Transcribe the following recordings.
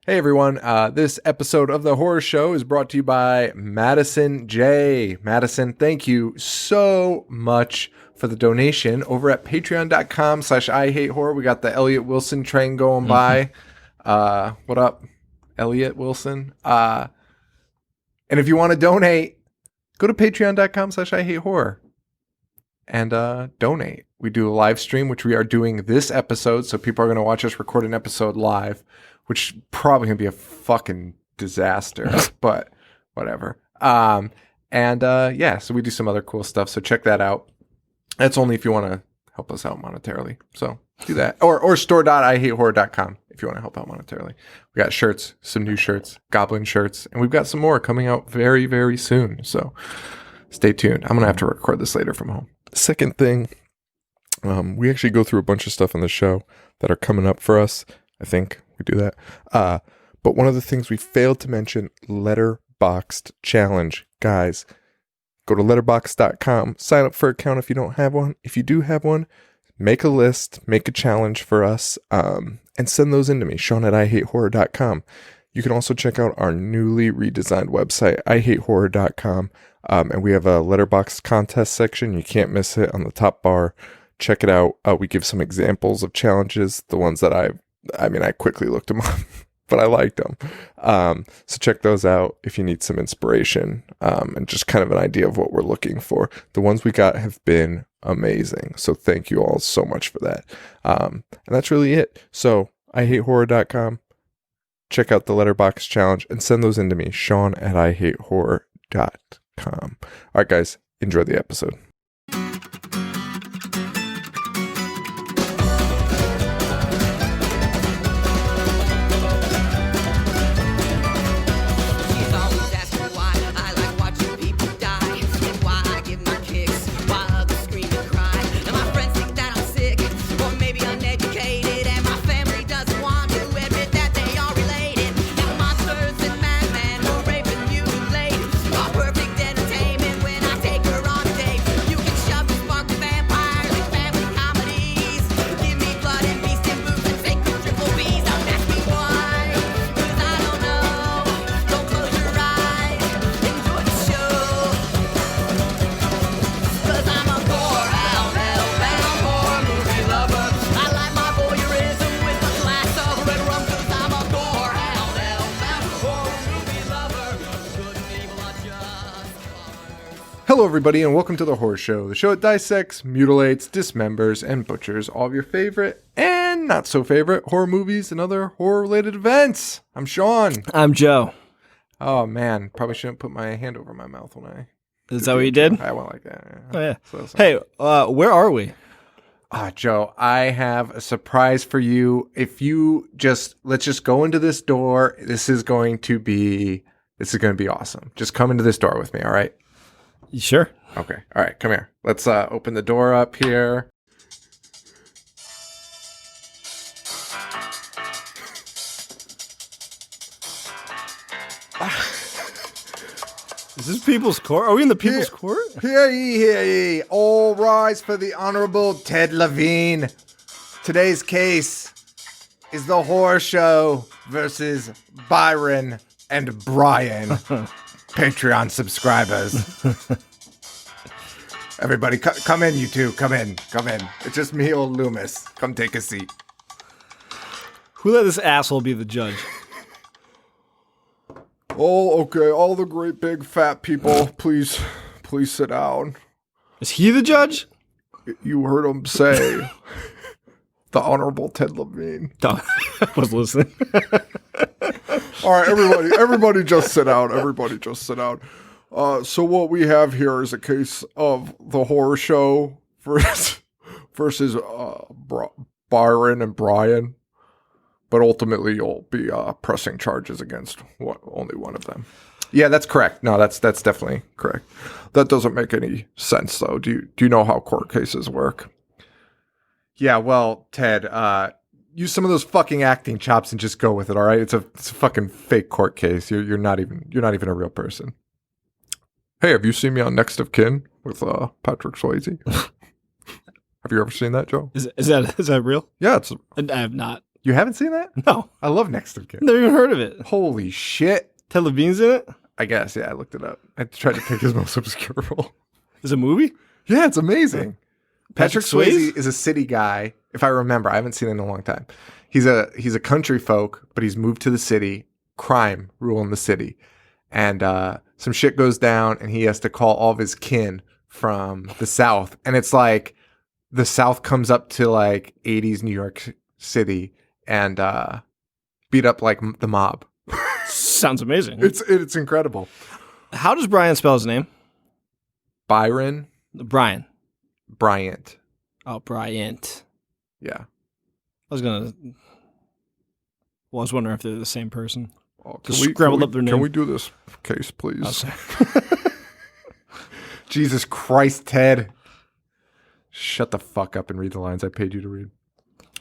Hey everyone, this episode of The Horror Show is brought to you by Madison J. Madison, thank you so much for the donation over at patreon.com/IHateHorror. We got the Elliot Wilson train going by. What up, Elliot Wilson? And if you want to donate, go to patreon.com/IHateHorror and donate. We do a live stream, which we are doing this episode, so people are going to watch us record an episode live, which probably going to be a fucking disaster, but whatever. So we do some other cool stuff, so check that out. That's only if you want to help us out monetarily, so do that. Or store.ihatehorror.com if you want to help out monetarily. We got shirts, some new shirts, goblin shirts, and we've got some more coming out very, very soon, so stay tuned. I'm going to have to record this later from home. Second thing, we actually go through a bunch of stuff on the show that are coming up for us. I think we do that. But one of the things we failed to mention, Letterboxd challenge. Guys, go to letterboxd.com, sign up for an account if you don't have one. If you do have one, make a list, make a challenge for us, and send those in to me, Sean@IHateHorror.com. You can also check out our newly redesigned website, IHateHorror.com, and we have a Letterboxd contest section. You can't miss it on the top bar. Check it out. We give some examples of challenges, the ones that I quickly looked them up, but I liked them. So check those out if you need some inspiration and just kind of an idea of what we're looking for. The ones we got have been amazing. So thank you all so much for that. And that's really it. So IHateHorror.com. Check out the Letterboxd challenge and send those in to me, Sean@IHateHorror.com. All right, guys, enjoy the episode. Hello everybody and welcome to The Horror Show, the show that dissects, mutilates, dismembers, and butchers all of your favorite and not so favorite horror movies and other horror related events. I'm Sean. I'm Joe. Oh man, probably shouldn't put my hand over my mouth when I... Is that what you did? I went like that. Yeah. Oh yeah. So. Hey, where are we? Joe, I have a surprise for you. If you let's just go into this door. This is going to be awesome. Just come into this door with me, all right? You sure? Okay. All right. Come here. Let's open the door up here. Is this People's Court? Are we in the People's Court? Hear ye, hear ye. All rise for the Honorable Ted Levine. Today's case is The Horror Show versus Byron and Brian. Patreon subscribers. Everybody, come in, you two. Come in. It's just me, old Loomis. Come take a seat. Who let this asshole be the judge? Oh, okay. All the great big fat people, please sit down. Is he the judge? You heard him say, the Honorable Ted Levine. I was listening. All right, everybody just sit down. Everybody just sit down. So what we have here is a case of The Horror Show versus Byron and Brian. But ultimately, you'll be pressing charges against only one of them. Yeah, that's correct. No, that's definitely correct. That doesn't make any sense, though. Do you know how court cases work? Yeah, well, Ted, use some of those fucking acting chops and just go with it. All right, it's a fucking fake court case. You're not even a real person. Hey, have you seen me on Next of Kin with Patrick Swayze? Have you ever seen that, Joe? Is that real? Yeah, it's. I have not. You haven't seen that? No. I love Next of Kin. Never even heard of it. Holy shit. Ted Levine's in it? I guess, yeah, I looked it up. I tried to pick his most obscure role. Is it a movie? Yeah, it's amazing. Patrick Swayze? Swayze is a city guy, if I remember. I haven't seen it in a long time. He's a country folk, but he's moved to the city. Crime ruling the city. And some shit goes down, and he has to call all of his kin from the South. And it's like the South comes up to like 80s New York City and beat up like the mob. Sounds amazing. It's incredible. How does Brian spell his name? Byron Brian. Bryant. Oh, Bryant. Yeah. I was wondering if they're the same person. Oh, Just scrambled up their name. Can we do this case, please? Oh, sorry. Jesus Christ, Ted. Shut the fuck up and read the lines I paid you to read.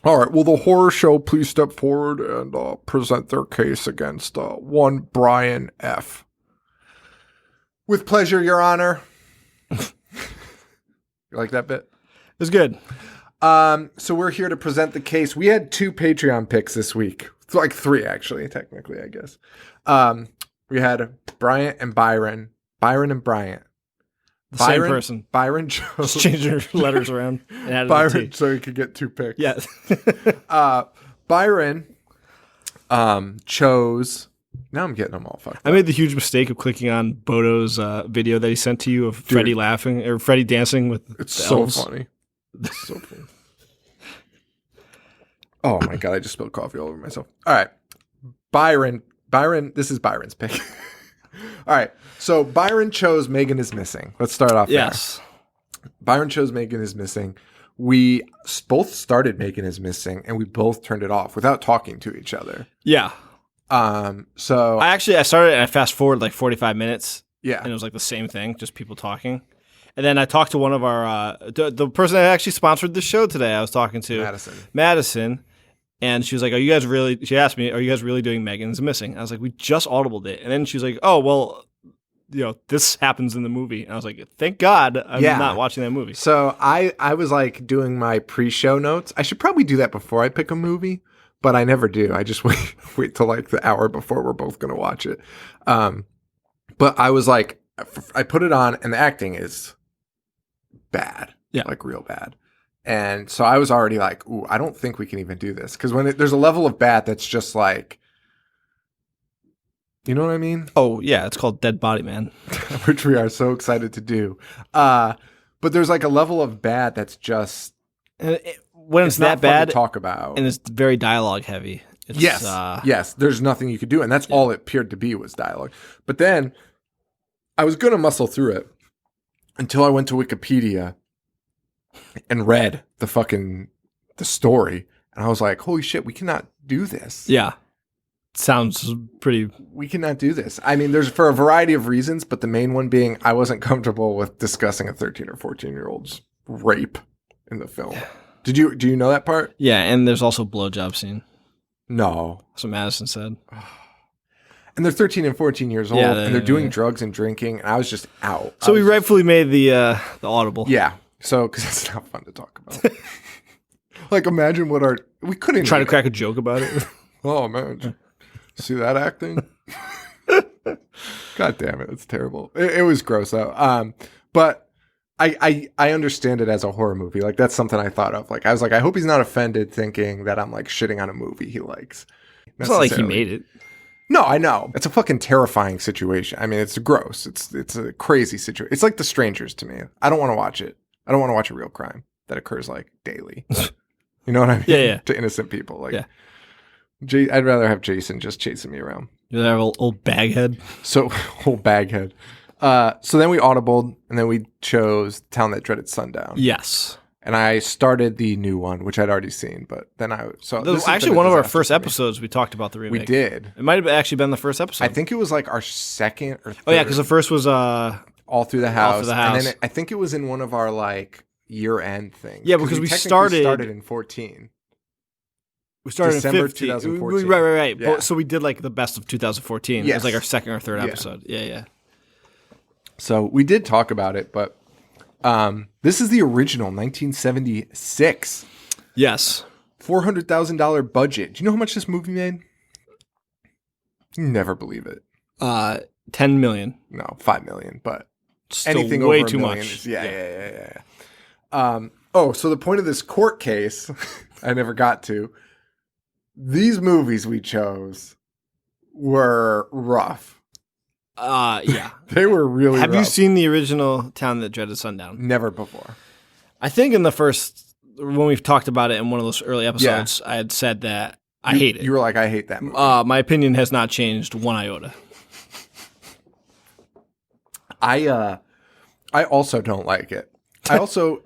All right. Will the horror show please step forward and present their case against one Brian F? With pleasure, Your Honor. You like that bit? It was good. So we're here to present the case. We had 2 Patreon picks this week. It's like 3, actually, technically, I guess. We had Bryant and Byron. Byron and Bryant. Same person. Byron chose. Just changing your letters around and added Byron, T. so he could get 2 picks. Yeah. Byron chose. Now I'm getting them all fucked up. I made the huge mistake of clicking on Bodo's video that he sent to you of Freddie laughing or Freddie dancing with It's the so elves. funny. It's so funny. Oh my God, I just spilled coffee all over myself. All right. Byron, this is Byron's pick. All right. So Byron chose Megan is Missing. Let's start off Yes. there. Byron chose Megan is Missing. We both started Megan is Missing and we both turned it off without talking to each other. Yeah. So I started and I fast forward like 45 minutes. yeah. And it was like the same thing, just people talking. And then I talked to one of our, the person that actually sponsored the show today, I was talking to Madison. And she was like, she asked me, are you guys really doing Megan's Missing? I was like, we just audibled it. And then she was like, oh, well, this happens in the movie. And I was like, thank God I'm not watching that movie. So I was like doing my pre-show notes. I should probably do that before I pick a movie, but I never do. I just wait till like the hour before we're both going to watch it. But I was like, I put it on and the acting is bad. Yeah. Like real bad. And so I was already like, ooh, I don't think we can even do this. Because there's a level of bad that's just like, you know what I mean? Oh, yeah. It's called Dead Body Man. Which we are so excited to do. But there's like a level of bad that's just... When it's that not fun bad to talk about. and it's very dialogue heavy. It's, Yes. There's nothing you could do. And that's all it appeared to be was dialogue. But then I was going to muscle through it until I went to Wikipedia and read the story. And I was like, holy shit, we cannot do this. Yeah. Sounds pretty... We cannot do this. I mean, there's for a variety of reasons, but the main one being I wasn't comfortable with discussing a 13 or 14-year-old's rape in the film. Do you know that part? Yeah, and there's also a blowjob scene. No. That's what Madison said. And they're 13 and 14 years old, Yeah, and they're doing drugs and drinking, and I was just out. So we rightfully made the audible. Yeah. So, because it's not fun to talk about. Like, imagine what we couldn't Try to crack a joke about it. Oh, man. See that acting? God damn it. It's terrible. It was gross, though. But I understand it as a horror movie. Like, that's something I thought of. Like, I was like, I hope he's not offended thinking that I'm, like, shitting on a movie he likes. It's not like he made it. No, I know. It's a fucking terrifying situation. I mean, it's gross. It's a crazy situation. It's like The Strangers to me. I don't want to watch it. I don't want to watch a real crime that occurs, like, daily. You know what I mean? Yeah. To innocent people. Like, yeah. I'd rather have Jason just chasing me around. You're that old baghead. So, old baghead. So then we audibled, and then we chose Town That Dreaded Sundown. Yes. And I started the new one, which I'd already seen, but then actually one of our first episodes we talked about the remake. We did. It might have actually been the first episode. I think it was like our second or third. Oh yeah, because the first was All Through the House. And then I think it was in one of our like year-end things. Yeah, because we started in 14. We started December in 15. 2014. Right. Yeah. So we did like the best of 2014. Yes. It was like our second or third episode. Yeah. So we did talk about it, but this is the original 1976. Yes. $400,000 budget. Do you know how much this movie made? You never believe it. 10 million. No, 5 million, but Still anything way over too $1 million much. is, yeah. So the point of this court case, I never got to. These movies we chose were rough. Yeah. They were really Have rough. you seen the original Town That Dreaded Sundown? Never before. I think in the first, when we've talked about it in one of those early episodes, I had said that I hate it. You were like, I hate that movie. My opinion has not changed one iota. I also don't like it. I also,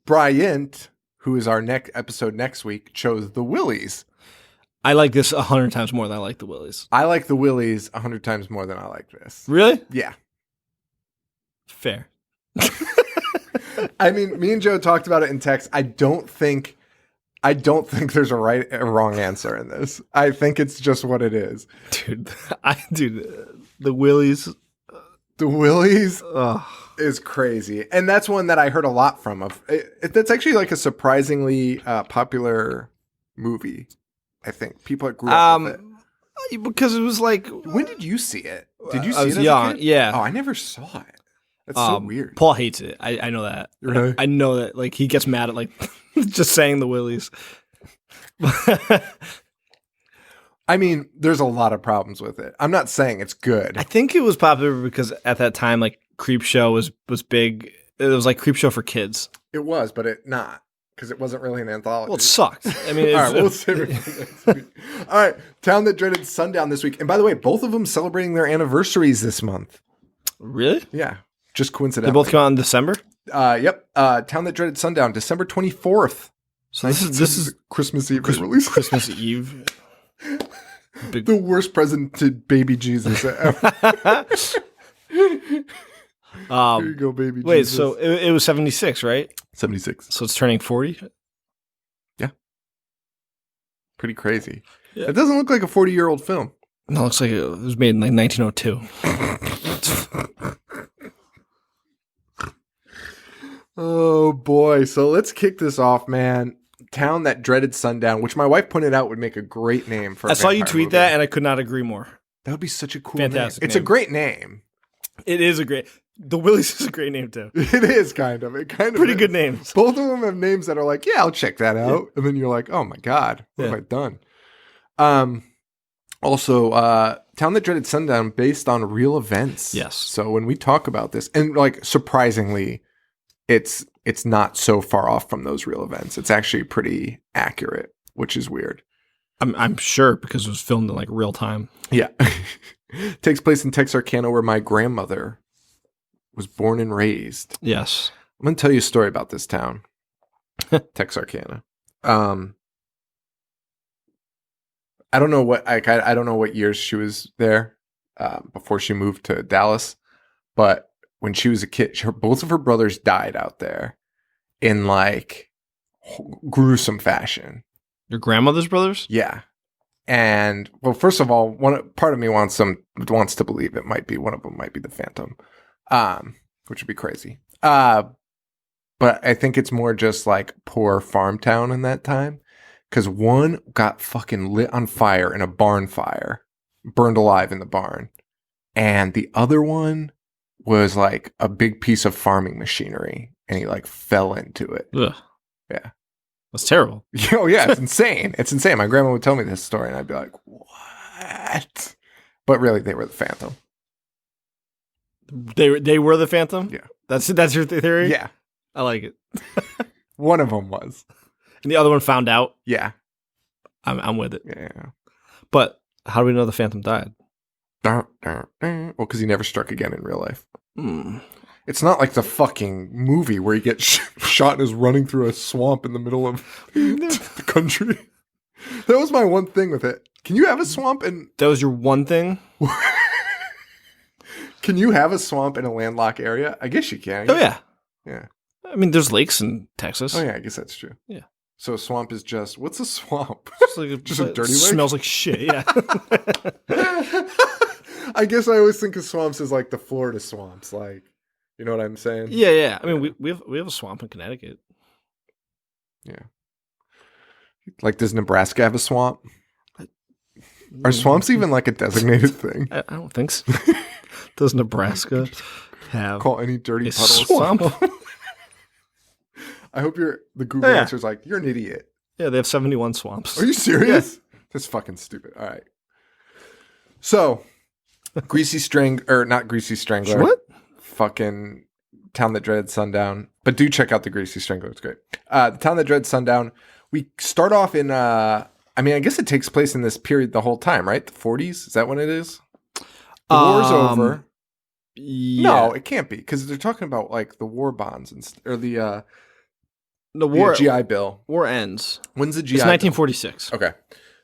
Bryant, who is our next episode next week, chose the Willies. I like this 100 times more than I like the Willies. I like the Willies 100 times more than I like this. Really? Yeah. Fair. I mean, me and Joe talked about it in text. I don't think there's a right or wrong answer in this. I think it's just what it is. Dude, the Willies. The Willies Ugh. is crazy. And that's one that I heard a lot from. That's actually like a surprisingly popular movie, I think. People that grew up with it. Because it was like... When did you see it? Did you see I was it as young, a kid? yeah. Oh, I never saw it. That's so weird. Paul hates it. I know that. Really? I know that. Like, he gets mad at, like, just saying the Willies. I mean, there's a lot of problems with it. I'm not saying it's good. I think it was popular because at that time, like, Creepshow was big. It was like Creepshow for kids. It was, but it not. Because it wasn't really an anthology. Well, it sucked. I mean, all right, we'll save it for next week. All right, Town That Dreaded Sundown this week. And by the way, both of them celebrating their anniversaries this month. Really? Yeah, just They coincidentally. both come out in December? Yep. Town That Dreaded Sundown, December 24th. So this is Christmas Eve release. Christmas Eve. The worst present to baby Jesus ever. Here you go, baby Wait, Jesus. so it was 76, right? 76. So it's turning 40? Yeah. Pretty crazy. Yeah. It doesn't look like a 40-year-old film. No, it looks like it was made in like 1902. Oh, boy. So let's kick this off, man. Town That Dreaded Sundown, which my wife pointed out would make a great name for a I saw you vampire tweet movie. that, and I could not agree more. That would be such a cool Fantastic name. It's a name. great name. It is a great... The Willies is a great name, too. It is kind of. It kind of Pretty is. good names. Both of them have names that are like, yeah, I'll check that out. And then you're like, oh my God, what have I done? Also, Town That Dreaded Sundown based on real events. Yes. So when we talk about this, and like surprisingly, it's not so far off from those real events. It's actually pretty accurate, which is weird. I'm sure because it was filmed in like real time. Yeah. Takes place in Texarkana, where my grandmother was born and raised. Yes. I'm going to tell you a story about this town, Texarkana. I don't know what I don't know what years she was there before she moved to Dallas, but when she was a kid, both of her brothers died out there in like gruesome fashion. Your grandmother's brothers? Yeah. And well, first of all, part of me wants to believe it might be one of them might be the Phantom, which would be crazy. But I think it's more just like poor farm town in that time, because one got fucking lit on fire in a barn fire, burned alive in the barn, and the other one was like a big piece of farming machinery, and he like fell into it. Ugh. Yeah. That's terrible. Oh yeah, it's insane. It's insane. My grandma would tell me this story, and I'd be like, "What?" But really, they were the Phantom. They were the Phantom? Yeah. That's your theory? Yeah, I like it. one of them was. And the other one found out? Yeah, I'm with it. yeah. But how do we know the Phantom died? Well, because he never struck again in real life. Hmm. It's not like the fucking movie where he gets shot and is running through a swamp in the middle of the country. That was my one thing with it. Can you have a swamp in? That was your one thing? Can you have a swamp in a landlocked area? I guess you can. Oh, yeah. Yeah. I mean, there's lakes in Texas. Oh, yeah, I guess that's true. Yeah. So a swamp is just, what's a swamp? It's like Just a dirty lake? Smells like shit, yeah. I guess I always think of swamps as like the Florida swamps, like, you know what I'm saying? Yeah. I mean, we have a swamp in Connecticut. Yeah. Like, does Nebraska have a swamp? Are swamps even like a designated thing? I don't think so. Does Nebraska have Call any dirty a puddle a swamp? I hope the Google answer is like, you're an idiot. Yeah, they have 71 swamps. Are you serious? That's fucking stupid. All right. So, not Greasy Strangler. What? Fucking Town That Dreaded Sundown. But do check out the Greasy Strangler. It's great. The Town That Dreaded Sundown. We start off in, I guess it takes place in this period the whole time, right? The 40s? Is that when it is? The war's over. Yeah. No, it can't be, because they're talking about like the war bonds or the war GI Bill. War ends. When's the GI? It's 1946. Bill? Okay,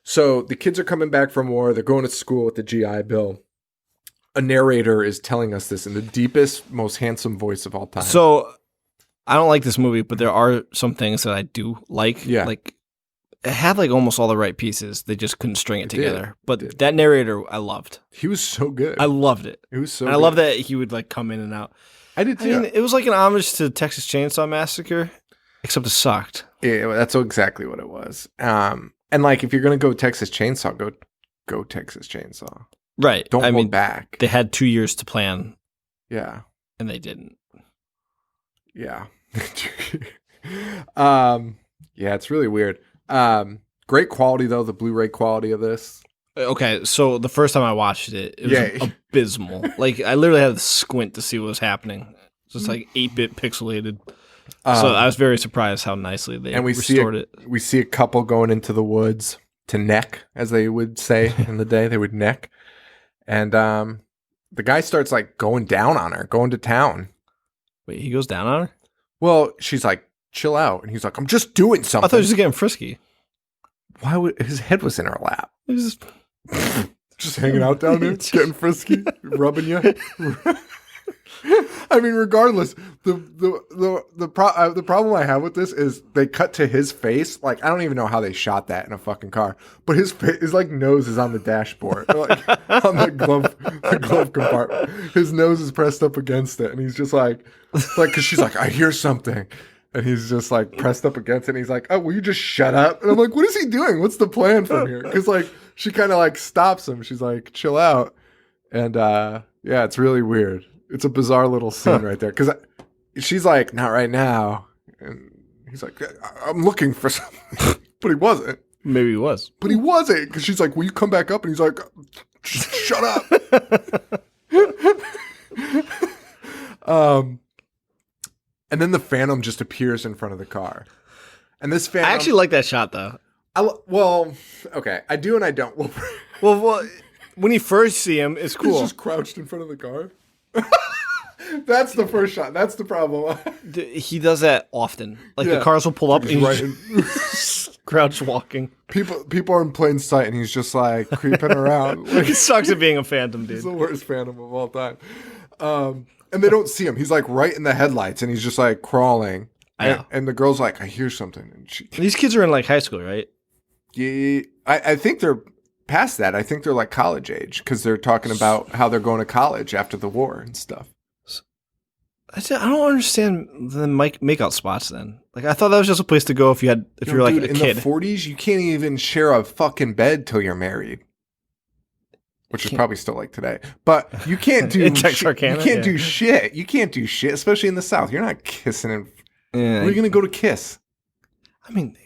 so the kids are coming back from war. They're going to school with the GI Bill. A narrator is telling us this in the deepest, most handsome voice of all time. So I don't like this movie, but there are some things that I do like. Yeah, like it had like almost all the right pieces. They just couldn't string it together. Did. But that narrator, I loved. He was so good. I loved it. It was so. And good. I love that he would like come in and out. I did too. I mean, it was like an homage to Texas Chainsaw Massacre, except it sucked. Yeah, that's exactly what it was. And like, if you're gonna go Texas Chainsaw, go Texas Chainsaw. Right. Don't hold back. They had 2 years to plan. Yeah. And they didn't. Yeah. Yeah, it's really weird. Great quality though, the Blu-ray quality of this. Okay, so the first time I watched it, it was abysmal. Like, I literally had to squint to see what was happening. Just like 8-bit pixelated. So I was very surprised how nicely they restored it. We see a couple going into the woods to neck, as they would say in the day. They would neck. And the guy starts like going down on her, going to town. Wait, he goes down on her? Well, she's like, chill out. And he's like, I'm just doing something. I thought he was just getting frisky. Why would his head was in her lap? He was just hanging out down there, getting frisky, rubbing you. I mean, regardless, the problem I have with this is they cut to his face. Like, I don't even know how they shot that in a fucking car, but his like nose is on the dashboard, like on the glove compartment. His nose is pressed up against it, and he's just like, because she's like, I hear something. And he's just like pressed up against it. And he's like, oh, will you just shut up? And I'm like, what is he doing? What's the plan from here? Because like she kind of like stops him. She's like, chill out. And yeah, it's really weird. It's a bizarre little scene right there. Because she's like, not right now. And he's like, I'm looking for something. But he wasn't. Maybe he was. But he wasn't. Because she's like, will you come back up? And he's like, shut up. And then the Phantom just appears in front of the car. And this Phantom... I actually like that shot, though. Well, okay. I do and I don't. Well, when you first see him, it's cool. He's just crouched in front of the car. That's the first shot. That's the problem. He does that often. Like, the cars will pull up and he's crouch walking. People are in plain sight, and he's just, like, creeping around. Like, he sucks at being a Phantom, dude. He's the worst Phantom of all time. And they don't see him. He's like right in the headlights, and he's just like crawling. I know. And the girl's like, I hear something. And these kids are in like high school, right? Yeah, I think they're past that. I think they're like college age because they're talking about how they're going to college after the war and stuff. I don't understand the make-out spots then. Like, I thought that was just a place to go if you're like a in kid. In the 40s, you can't even share a fucking bed till you're married. Which is probably still like today. But you can't do do shit. You can't do shit, especially in the South. You're not kissing and where are you going to go to kiss? I mean,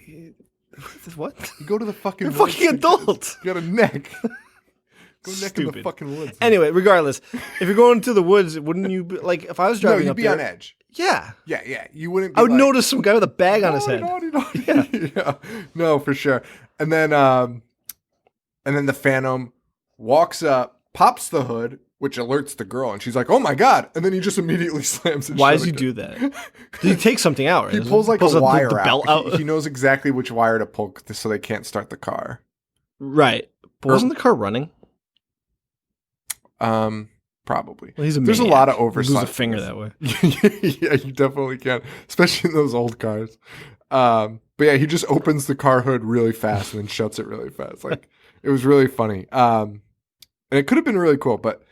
what? You go to the fucking You're fucking adult. You got a neck. Go neck in the fucking woods. Anyway, regardless, if you're going to the woods, wouldn't you be, like, if I was driving you'd up be there, on edge. Yeah. Yeah. You wouldn't be I would notice some guy with a bag on his head. Yeah. No, for sure. And then the Phantom walks up, pops the hood, which alerts the girl, and she's like, "Oh my god!" And then he just immediately slams it. Why does he do that? Did he take something out? Right? He pulls like a wire the belt out. He knows exactly which wire to pull so they can't start the car. Right, but wasn't the car running? Probably. Well, he's a There's maniac. a lot of oversight. Lose a finger that way. Yeah, you definitely can, especially in those old cars. But yeah, he just opens the car hood really fast and then shuts it really fast. Like, it was really funny. And it could have been really cool, but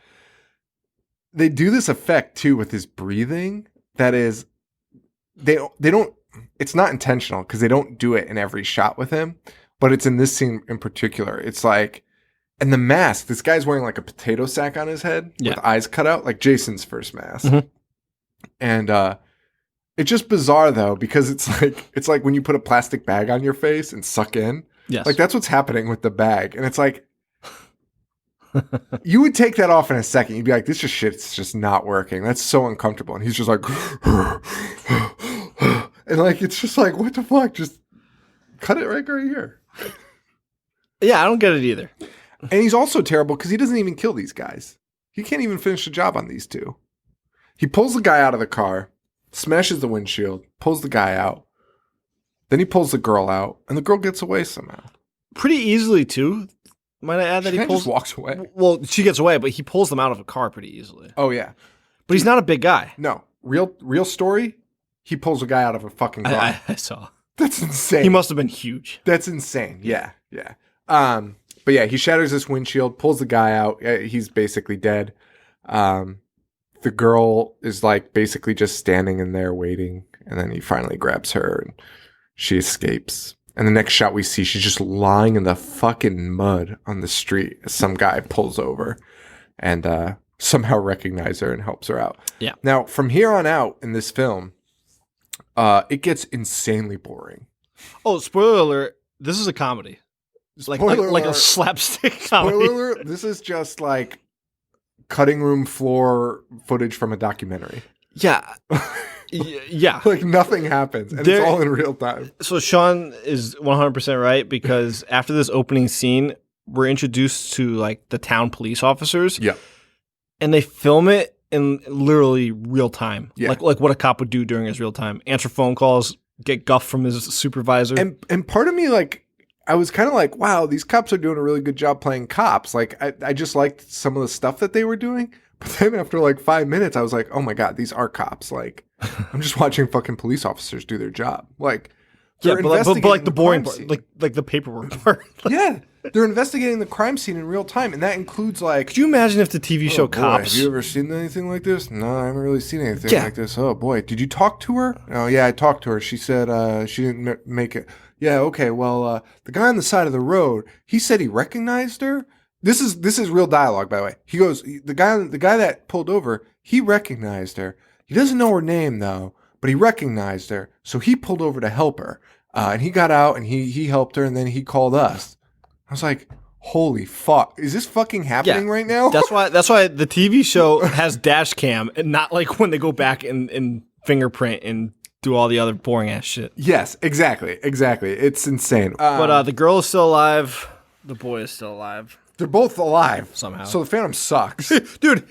they do this effect too with his breathing. That is, they don't. it's not intentional because they don't do it in every shot with him, but it's in this scene in particular. It's like, and the mask, this guy's wearing like a potato sack on his head with eyes cut out, like Jason's first mask. Mm-hmm. And it's just bizarre though, because it's like when you put a plastic bag on your face and suck in. Yes. Like that's what's happening with the bag. And it's like, you would take that off in a second. You'd be like, this just shit's just not working. That's so uncomfortable. And he's just like, and like, it's just like, what the fuck? Just cut it right here. Yeah, I don't get it either. And he's also terrible because he doesn't even kill these guys. He can't even finish the job on these two. He pulls the guy out of the car, smashes the windshield, pulls the guy out. Then he pulls the girl out, and the girl gets away somehow. Pretty easily, too. Might I add that he just walks away? Well, she gets away, but he pulls them out of a car pretty easily. Oh, yeah. But he's not a big guy. No. Real story, he pulls a guy out of a fucking car. I saw. That's insane. He must have been huge. That's insane. Yeah. But yeah, he shatters this windshield, pulls the guy out. He's basically dead. The girl is like basically just standing in there waiting, and then he finally grabs her and she escapes. And the next shot we see, she's just lying in the fucking mud on the street as some guy pulls over and somehow recognizes her and helps her out. Yeah. Now, from here on out in this film, it gets insanely boring. Oh, spoiler alert, this is a comedy. Like a slapstick comedy. Spoiler alert, this is just like cutting room floor footage from a documentary. Yeah. Yeah. Like nothing happens, and it's all in real time. So Sean is 100% right, because after this opening scene, we're introduced to like the town police officers. Yeah. And they film it in literally real time. Yeah. Like what a cop would do during his real time. Answer phone calls, get guff from his supervisor. And part of me, like, I was kind of like, wow, these cops are doing a really good job playing cops. Like, I just liked some of the stuff that they were doing. But then after like 5 minutes, I was like, oh my God, these are cops. Like, I'm just watching fucking police officers do their job. Like, yeah, but like the boring part, like the paperwork part. Yeah, they're investigating the crime scene in real time, and that includes like. Could you imagine if the TV show Cops? Have you ever seen anything like this? No, I haven't really seen anything like this. Oh boy, did you talk to her? Oh yeah, I talked to her. She said she didn't make it. Yeah, okay. Well, the guy on the side of the road, he said he recognized her. This is real dialogue, by the way. He goes, the guy that pulled over, he recognized her. He doesn't know her name though, but he recognized her, so he pulled over to help her. And he got out and he helped her, and then he called us. I was like, holy fuck. Is this fucking happening right now? That's why the TV show has dash cam, and not like when they go back and fingerprint and do all the other boring ass shit. Yes, exactly. It's insane. But the girl is still alive. The boy is still alive. They're both alive. Somehow. So the Phantom sucks. Dude,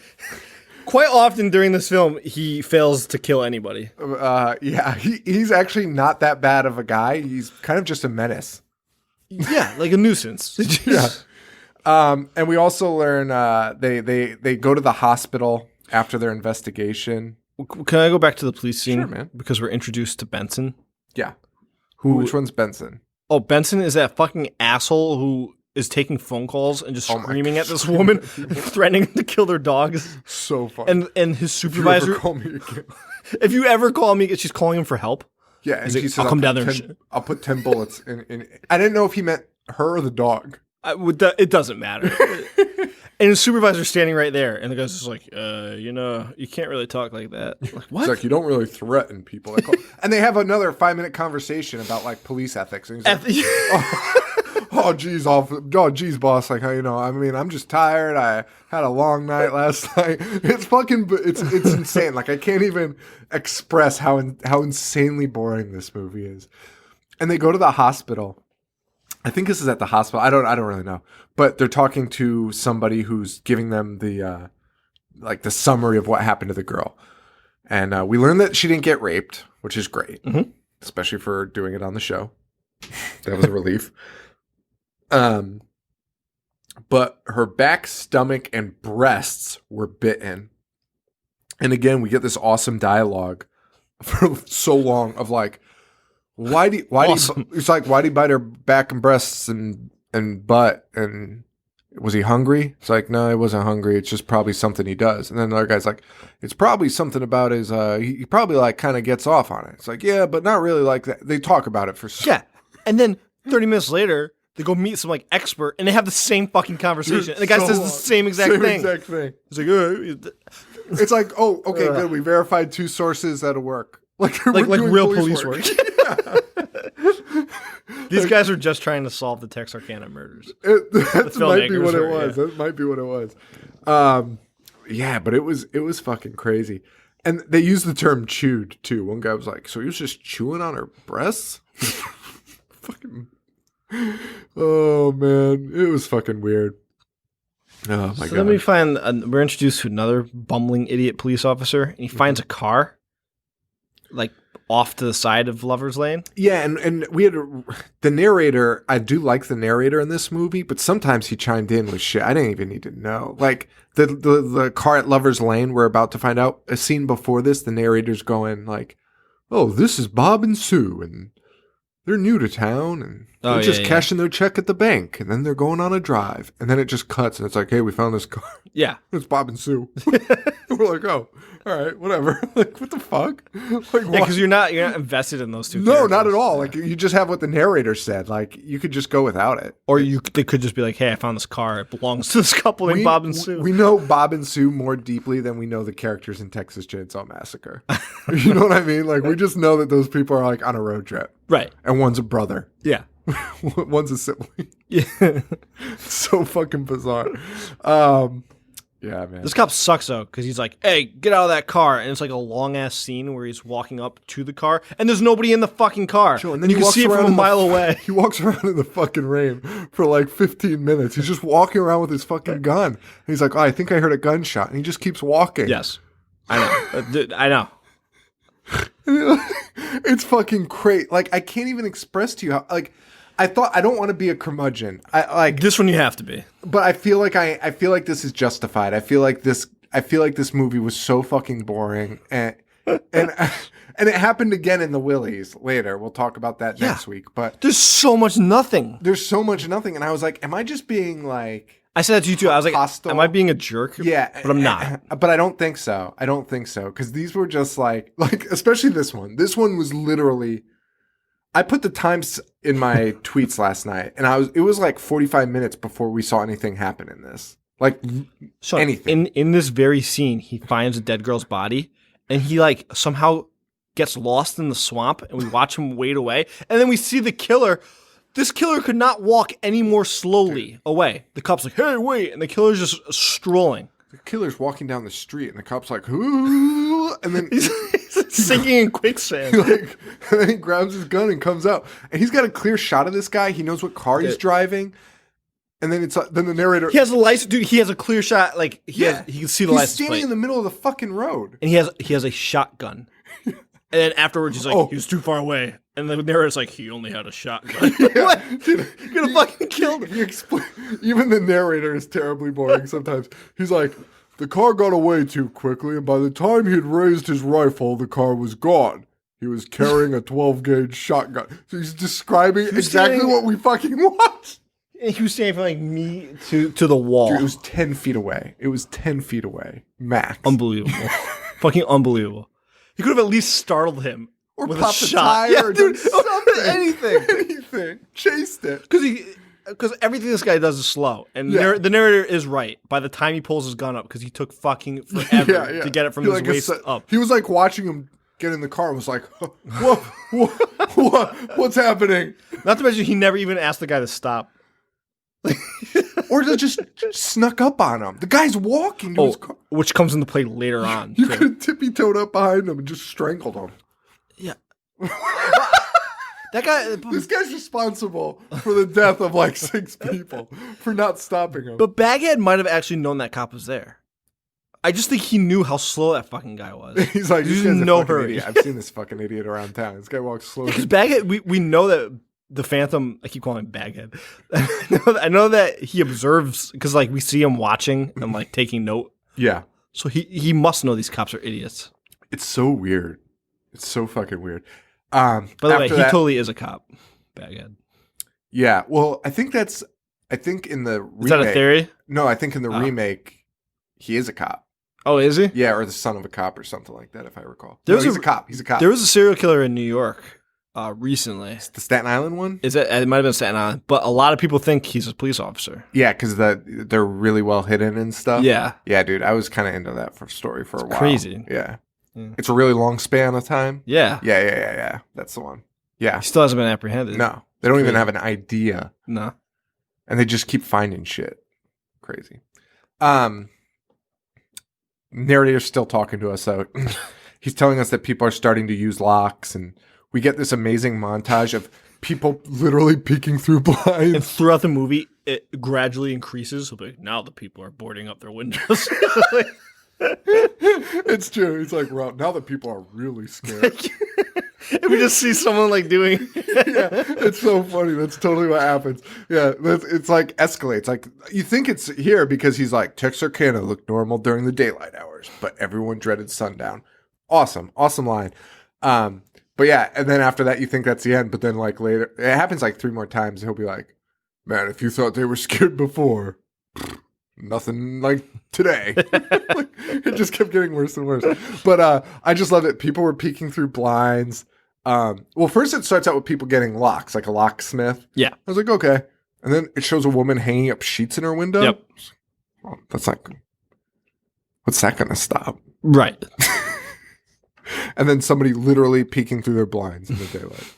quite often during this film, he fails to kill anybody. Yeah, he's actually not that bad of a guy. He's kind of just a menace. Yeah, like a nuisance. Yeah. And we also learn they go to the hospital after their investigation. Can I go back to the police scene? Sure, man. Because we're introduced to Benson. Yeah. Which one's Benson? Oh, Benson is that fucking asshole who is taking phone calls and just screaming at this woman, threatening to kill their dogs. So funny. And his supervisor. If you ever call me again. If you ever call me, she's calling him for help. Yeah, and she says, I'll come down there. I'll put 10 bullets in. I didn't know if he meant her or the dog. It doesn't matter. And his supervisor's standing right there, and the guy's just like, you can't really talk like that. Like, what? It's like, you don't really threaten people. And they have another 5-minute conversation about like police ethics. And he's like, geez, boss. Like, I'm just tired. I had a long night last night. It's insane. Like, I can't even express how insanely boring this movie is. And they go to the hospital. I think this is at the hospital. I don't really know. But they're talking to somebody who's giving them the the summary of what happened to the girl. And we learned that she didn't get raped, which is great, especially for doing it on the show. That was a relief. But her back, stomach, and breasts were bitten. And again, we get this awesome dialogue for so long of like, why do you bite her back and breasts and butt? And Was he hungry? It's like, no, he wasn't hungry. It's just probably something he does. And then the other guy's like, it's probably something about his, he probably like kind of gets off on it. It's like, yeah, but not really like that. They talk about it for Yeah. And then 30 minutes later, they go meet some like expert and they have the same fucking conversation. And the guy says the same exact thing. It's like, it's like, oh, okay, good. We verified 2 sources that'll work. Like real police work. These guys are just trying to solve the Texarkana murders. That might be what it was. That might be what it was. Yeah, but it was fucking crazy. And they used the term chewed too. One guy was like, so he was just chewing on her breasts? Fucking. Oh man, it was fucking weird. Oh my god. Then we find we're introduced to another bumbling idiot police officer, and he finds a car, like off to the side of Lover's Lane. Yeah, and we had the narrator. I do like the narrator in this movie, but sometimes he chimed in with shit I didn't even need to know. Like the car at Lover's Lane. We're about to find out a scene before this. The narrator's going like, "Oh, this is Bob and Sue, and they're new to town, and they're just cashing their check at the bank, and then they're going on a drive." And then it just cuts, and it's like, "Hey, we found this car." Yeah, it's Bob and Sue. We're like, "Oh, all right, whatever." Like, what the fuck? Like, because you're not invested in those two. No, characters. not at all. Like, you just have what the narrator said. Like, you could just go without it, or they could just be like, "Hey, I found this car. It belongs to this couple named Bob and Sue." We know Bob and Sue more deeply than we know the characters in Texas Chainsaw Massacre. You know what I mean? Like, we just know that those people are like on a road trip, right? And one's a brother. Yeah. One's a sibling. Yeah. So fucking bizarre. Yeah, man. This cop sucks though, because he's like, "Hey, get out of that car," and it's like a long ass scene where he's walking up to the car, and there's nobody in the fucking car. Sure, and then you can see it from a mile away. He walks around in the fucking rain for like 15 minutes. He's just walking around with his fucking gun. And he's like, "Oh, I think I heard a gunshot," and he just keeps walking. Yes, I know. Dude, I know. It's fucking great. Like, I can't even express to you how, like, I thought I don't want to be a curmudgeon. I like this one. You have to be, but I feel like I feel like this is justified. I feel like this movie was so fucking boring, and it happened again in the Willies later. We'll talk about that next week. But there's so much nothing. And I was like, am I just being like? I said that to you too. I was like, hostile? am I being a jerk? Yeah, but I'm not. But I don't think so. Because these were just like especially this one. This one was literally. I put the times in my tweets last night, and it was like 45 minutes before we saw anything happen in this. Like, so anything. In this very scene, he finds a dead girl's body, and he like somehow gets lost in the swamp, and we watch him wade away, and then we see the killer. This killer could not walk any more slowly away. The cop's like, "Hey, wait," and the killer's just strolling. The killer's walking down the street, and the cop's like, "Ooh," and then he's sinking in quicksand. And then he grabs his gun and comes out, and he's got a clear shot of this guy. He knows what car he's driving, and then then the narrator. He has a license, dude. He has a clear shot. Like he can see the license He's standing in the middle of the fucking road, and he has a shotgun. And then afterwards, he's like, "He was too far away." And the narrator's like, "He only had a shotgun." What? Dude, you're gonna fucking kill him. Even the narrator is terribly boring sometimes. He's like, "The car got away too quickly, and by the time he had raised his rifle, the car was gone. He was carrying a 12-gauge shotgun." So he's describing exactly what we fucking watched. And he was standing from like me to the wall. Dude, it was 10 feet away. It was 10 feet away. Max. Unbelievable. Fucking unbelievable. He could have at least startled him. Or with popped a a shot. tire or dude, something. Anything. Anything. Chased it. Because everything this guy does is slow. And the narrator is right. By the time he pulls his gun up, because he took fucking forever to get it from his waist up. He was like watching him get in the car and was like, what's happening? Not to mention he never even asked the guy to stop. Or to just snuck up on him. The guy's walking to his car. Which comes into play later on. You could have tippy-toed up behind him and just strangled him. Yeah. That guy. This guy's responsible for the death of like 6 people for not stopping him. But Baghead might have actually known that cop was there. I just think he knew how slow that fucking guy was. He's like, "There's no hurry." I've seen this fucking idiot around town. This guy walks slowly. Because Baghead, we know that the Phantom. I keep calling him Baghead. I know that he observes because like we see him watching and like taking note. Yeah. So he must know these cops are idiots. It's so weird. It's so fucking weird. By the way, he totally is a cop, Baghead. Yeah, well, I think that's I think in the remake, Is that a theory? No, I think in the remake, he is a cop. Oh, is he? Yeah, or the son of a cop or something like that, if I recall. He's a cop. He's a cop. There was a serial killer in New York recently. It's the Staten Island one? It might have been Staten Island, but a lot of people think he's a police officer. Yeah, because they're really well hidden and stuff. Yeah. Yeah, dude, I was kind of into that story for a while. Crazy. Yeah. It's a really long span of time. Yeah. Yeah. That's the one. Yeah. He still hasn't been apprehended. No. They don't even have an idea. No. And they just keep finding shit. Crazy. Narrator's still talking to us, though. He's telling us that people are starting to use locks, and we get this amazing montage of people literally peeking through blinds. And throughout the movie, it gradually increases. So like, now the people are boarding up their windows. It's true. It's like, well, now that people are really scared. And we just see someone like doing. Yeah, it's so funny. That's totally what happens. Yeah, it's like escalates. Like you think it's here because he's like Texarkana looked normal during the daylight hours, but everyone dreaded sundown. Awesome line. But yeah, and then after that, you think that's the end. But then like later, it happens like 3 more times. He'll be like, "Man, if you thought they were scared before, nothing like today." Like, it just kept getting worse and worse. But I just love it. People were peeking through blinds. Well, first it starts out with people getting locks, like a locksmith. Yeah. I was like, okay. And then it shows a woman hanging up sheets in her window. Yep. Oh, that's not good. What's that going to stop? Right. And then somebody literally peeking through their blinds in the daylight.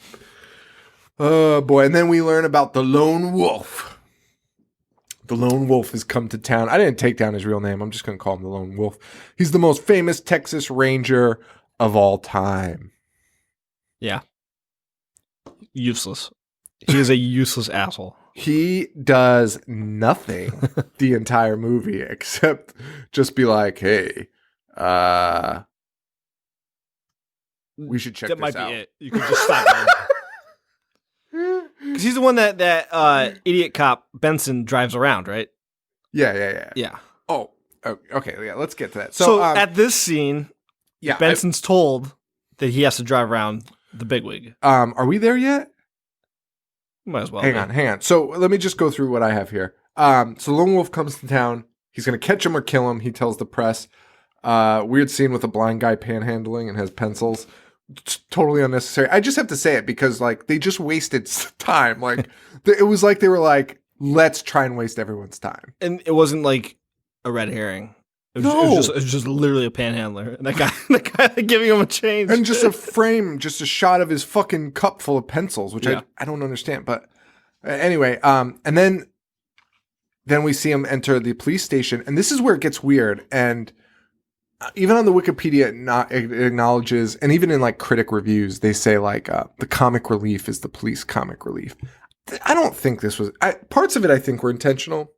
Oh, boy. And then we learn about the lone wolf. The lone wolf has come to town. I didn't take down his real name. I'm just going to call him the lone wolf. He's the most famous Texas Ranger of all time. Yeah. Useless. He is a useless asshole. He does nothing the entire movie except just be like, hey, we should check that this might out. be it. You could just stop because he's the one that idiot cop Benson drives around, right? Yeah. Oh, okay. Yeah, let's get to that. So at this scene, yeah, Benson's told that he has to drive around the bigwig. Are we there yet? Might as well. Hang on. So let me just go through what I have here. So Lone Wolf comes to town. He's going to catch him or kill him. He tells the press. Weird scene with a blind guy panhandling and has pencils. It's totally unnecessary. I just have to say it because like they just wasted time. Like it was like they were like, let's try and waste everyone's time. And it wasn't like a red herring. It was just literally a panhandler. And that guy giving him a change. And just a frame, just a shot of his fucking cup full of pencils, which I don't understand. But anyway, and then we see him enter the police station. And this is where it gets weird. And even on the Wikipedia, it acknowledges, and even in like critic reviews, they say like the comic relief is the police comic relief. I don't think this was... parts of it I think were intentional.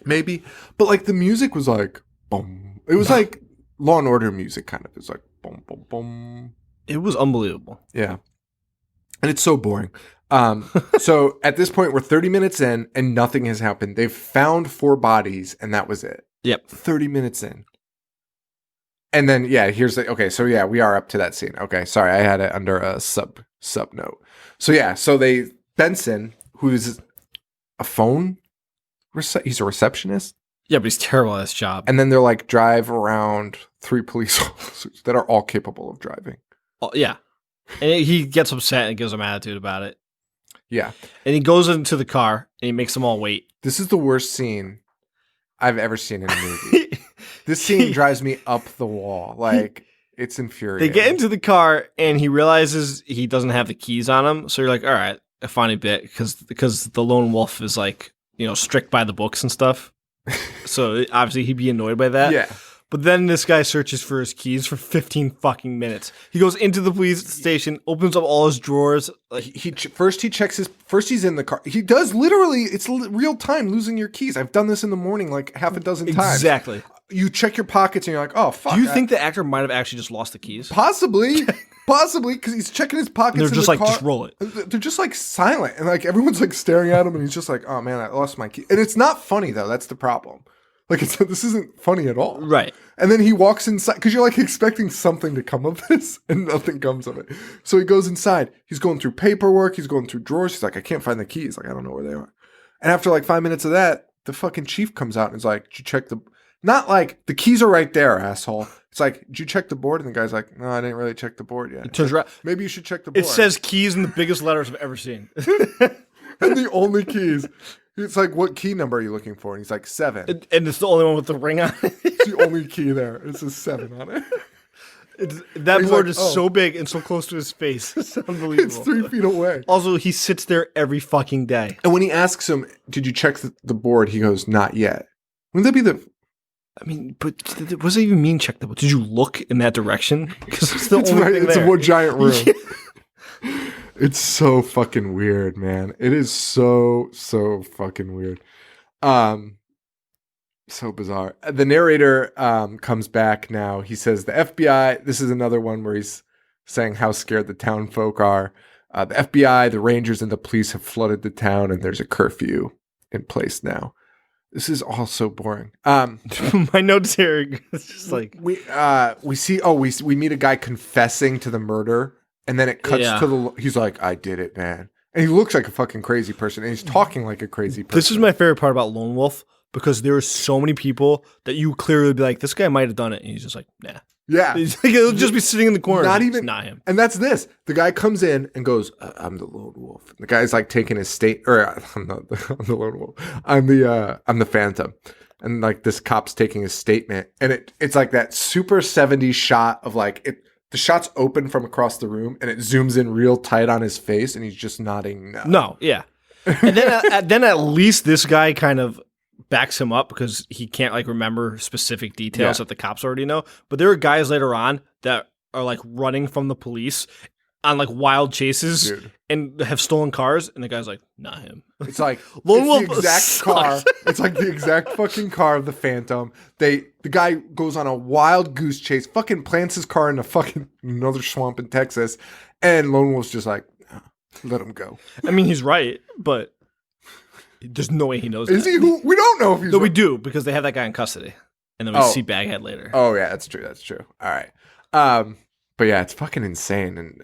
Maybe. But like the music was like... boom. It was like Law and Order music kind of. It was like... boom, boom, boom. It was unbelievable. Yeah. And it's so boring. So at this point, we're 30 minutes in and nothing has happened. They've found 4 bodies and that was it. Yep. 30 minutes in. And then, yeah, here's the... Okay, so yeah, we are up to that scene. Okay, sorry, I had it under a sub note. So yeah, so Benson, who's a phone... he's a receptionist? Yeah, but he's terrible at his job. And then they're like, drive around 3 police officers that are all capable of driving. Oh, yeah. And he gets upset and gives them attitude about it. Yeah. And he goes into the car and he makes them all wait. This is the worst scene I've ever seen in a movie. This scene drives me up the wall. Like, it's infuriating. They get into the car and he realizes he doesn't have the keys on him. So you're like, all right, a funny bit because the lone wolf is like, strict by the books and stuff. So obviously he'd be annoyed by that. Yeah. But then this guy searches for his keys for 15 fucking minutes. He goes into the police station, opens up all his drawers. First he's in the car. He does literally, it's real time losing your keys. I've done this in the morning like half a dozen times. Exactly. You check your pockets and you're like, oh, fuck. Do you think the actor might have actually just lost the keys? Possibly, because he's checking his pockets. And they're just like, car. just roll it. They're just like silent. And like everyone's like staring at him and he's just like, oh man, I lost my key. And it's not funny though. That's the problem. Like, this isn't funny at all. Right. And then he walks inside, because you're, like, expecting something to come of this, and nothing comes of it. So he goes inside. He's going through paperwork. He's going through drawers. He's like, I can't find the keys. Like, I don't know where they are. And after like 5 minutes of that, the fucking chief comes out and is like, did you check the... Not like, the keys are right there, asshole. It's like, did you check the board? And the guy's like, no, I didn't really check the board yet. It turns around. Maybe you should check the board. It says keys in the biggest letters I've ever seen. And the only keys. It's like, what key number are you looking for? And he's like, 7. And it's the only one with the ring on it. It's the only key there. It says 7 on it. That board like, is so big and so close to his face. It's unbelievable. It's 3 feet away. Also, he sits there every fucking day. And when he asks him, did you check the board? He goes, not yet. Wouldn't that be the... I mean, but what does it even mean, check the board? Did you look in that direction? Because it's the It's only right. thing It's there. a one giant room. It's so fucking weird, man. It is so fucking weird. So bizarre. The narrator comes back now. He says the FBI, this is another one where he's saying how scared the town folk are. The FBI, the Rangers, and the police have flooded the town, and there's a curfew in place now. This is all so boring. My notes here, it's just like... We meet a guy confessing to the murder, and then it cuts to he's like, I did it, man. And he looks like a fucking crazy person, and he's talking like a crazy person. This is my favorite part about Lone Wolf, because there are so many people that you clearly be like, this guy might have done it, and he's just like, nah. Yeah. He's like, he'll just be sitting in the corner. Not It's even not him. And that's this. The guy comes in and goes, I'm the lone wolf. And the guy's like taking his I'm the lone wolf. I'm the phantom. And like this cop's taking his statement. And it's like that super 70s shot of like the shot's open from across the room and it zooms in real tight on his face and he's just nodding no. No, yeah. And then at least this guy kind of backs him up because he can't like remember specific details that the cops already know. But there are guys later on that are like running from the police on like wild chases and have stolen cars, and the guy's like, not him. It's like Lone Wolf the exact sucks. car. It's like the exact fucking car of the Phantom. The guy goes on a wild goose chase, fucking plants his car in a fucking another swamp in Texas, and Lone Wolf's just like, oh, let him go. I mean, he's right, but there's no way he knows Is that. he? We don't know if he's No, right. we do, because they have that guy in custody. And then we see Baghead later. Oh, yeah, that's true. That's true. All right. But yeah, it's fucking insane. And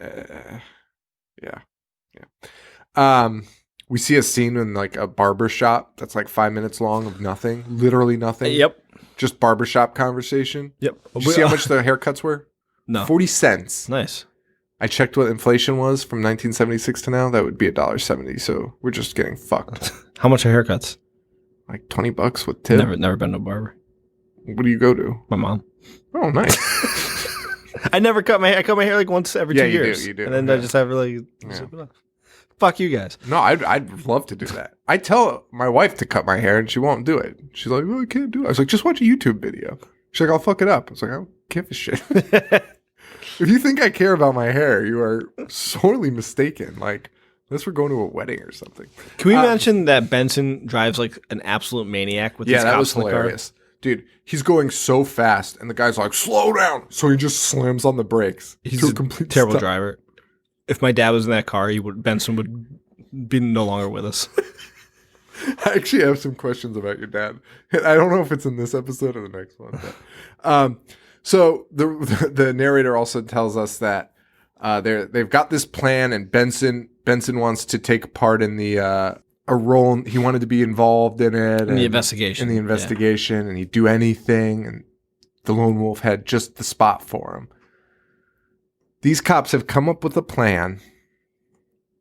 we see a scene in like a barber shop that's like 5 minutes long of nothing. Literally nothing. Yep. Just barbershop conversation. Yep. Did you see how much the haircuts were? No. 40 cents. Nice. I checked what inflation was from 1976 to now. That would be $1.70. So we're just getting fucked. How much are haircuts? Like $20 with tip. Never been to a barber. What do you go to? My mom. Oh, nice. I never cut my hair. I cut my hair like once every 2 years. You do. And then I just have like, fuck you guys. No, I'd love to do that. I tell my wife to cut my hair and she won't do it. She's like, well, I can't do it. I was like, just watch a YouTube video. She's like, I'll fuck it up. I was like, I don't give a shit. If you think I care about my hair, you are sorely mistaken. Like, unless we're going to a wedding or something. Can we mention that Benson drives like an absolute maniac with his that cops was in the hilarious. Dude, he's going so fast and the guy's like, slow down. So he just slams on the brakes. He's to a complete terrible stop. driver. If my dad was in that car, Benson would be no longer with us. I actually have some questions about your dad. I don't know if it's in this episode or the next one. But, so the narrator also tells us that they've got this plan, and Benson wants to take part in the a role. He wanted to be involved in it In the investigation. and he'd do anything. And the Lone Wolf had just the spot for him. These cops have come up with a plan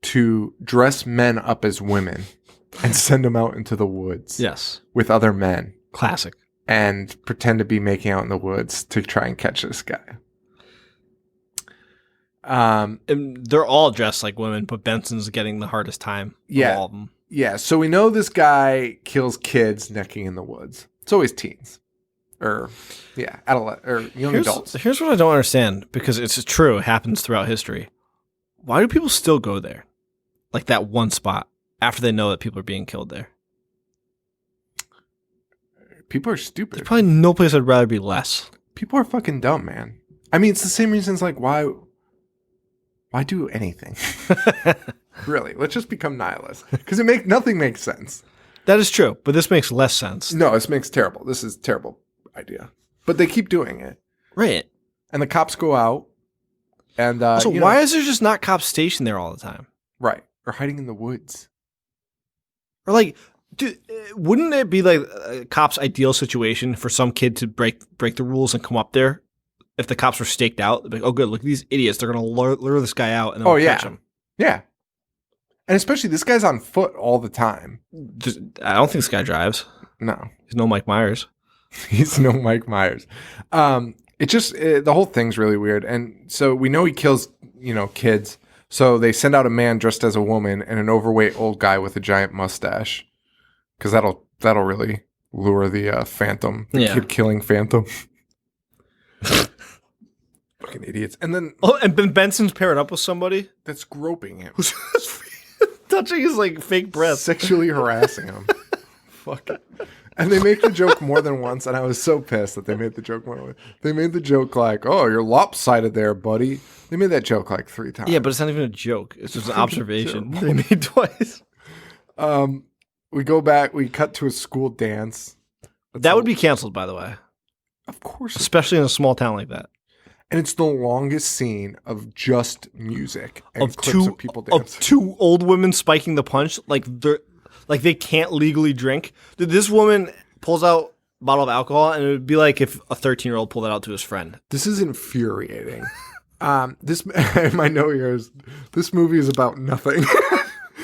to dress men up as women and send them out into the woods. Yes. With other men. Classic. And pretend to be making out in the woods to try and catch this guy. And they're all dressed like women, but Benson's getting the hardest time of all of them. Yeah, so we know this guy kills kids necking in the woods. It's always teens. Or, young adults. Here's what I don't understand, because it's true, it happens throughout history. Why do people still go there? Like that one spot, after they know that people are being killed there? People are stupid. There's probably no place I'd rather be less. People are fucking dumb, man. I mean, it's the same reasons like why do anything? Really, let's just become nihilists because nothing makes sense. That is true, but this makes less sense. No, this makes terrible. This is a terrible idea, but they keep doing it, right? And the cops go out, and so why is there just not cops stationed there all the time? Right, or hiding in the woods, or like Dude, wouldn't it be like a cop's ideal situation for some kid to break the rules and come up there? If the cops were staked out, they'd be like, oh, good, look at these idiots. They're going to lure this guy out and then we'll catch him. Yeah. And especially this guy's on foot all the time. I don't think this guy drives. No. He's no Mike Myers. He's no Mike Myers. The whole thing's really weird. And so we know he kills, kids. So they send out a man dressed as a woman and an overweight old guy with a giant mustache. Because that'll really lure the phantom, kid-killing phantom. Fucking idiots. And then and Benson's paired up with somebody that's groping him. Who's touching his like fake breath. Sexually harassing him. Fuck it. And they make the joke more than once, and I was so pissed that they made the joke more than once. They made the joke like, oh, you're lopsided there, buddy. They made that joke like 3 times. Yeah, but it's not even a joke. It's just an observation they made twice. We go back, we cut to a school dance. That would be canceled, by the way. Of course. Especially in a small town like that. And it's the longest scene of just music and of clips of people dancing. Of 2 old women spiking the punch like they can't legally drink. This woman pulls out a bottle of alcohol, and it would be like if a 13-year-old pulled it out to his friend. This is infuriating. My note here is this movie is about nothing.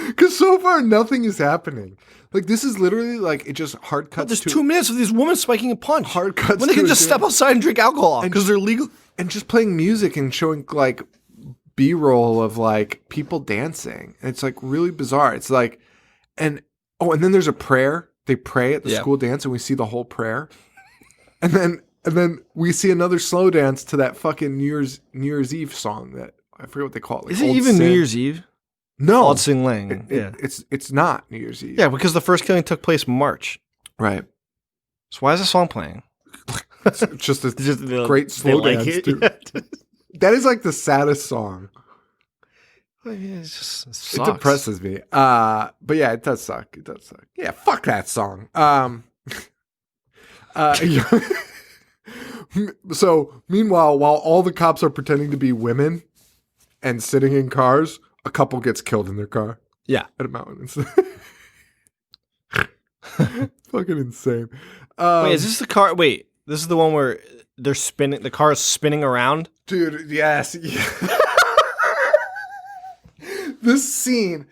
Because so far nothing is happening. Like this is literally like it just hard cuts. There's 2 minutes of these women spiking a punch. Hard cuts when they can just step outside and drink alcohol because they're legal. And just playing music and showing like B-roll of like people dancing. And it's like really bizarre. It's like, and then there's a prayer. They pray at the school dance and we see the whole prayer. And then we see another slow dance to that fucking New Year's Eve song that I forget what they call it. Like is it even New Year's Eve? No. Old Sing Lang. It's not New Year's Eve. Yeah, because the first killing took place in March. Right. So why is the song playing? It's just a great slow dance, dude. That is like the saddest song. It depresses me. But yeah, it does suck. Yeah, fuck that song. So meanwhile, while all the cops are pretending to be women and sitting in cars, a couple gets killed in their car. Yeah. At a mountain. Fucking insane. Wait, is this the car? Wait, this is the one where they're spinning. The car is spinning around? Dude, yes. Yeah. This scene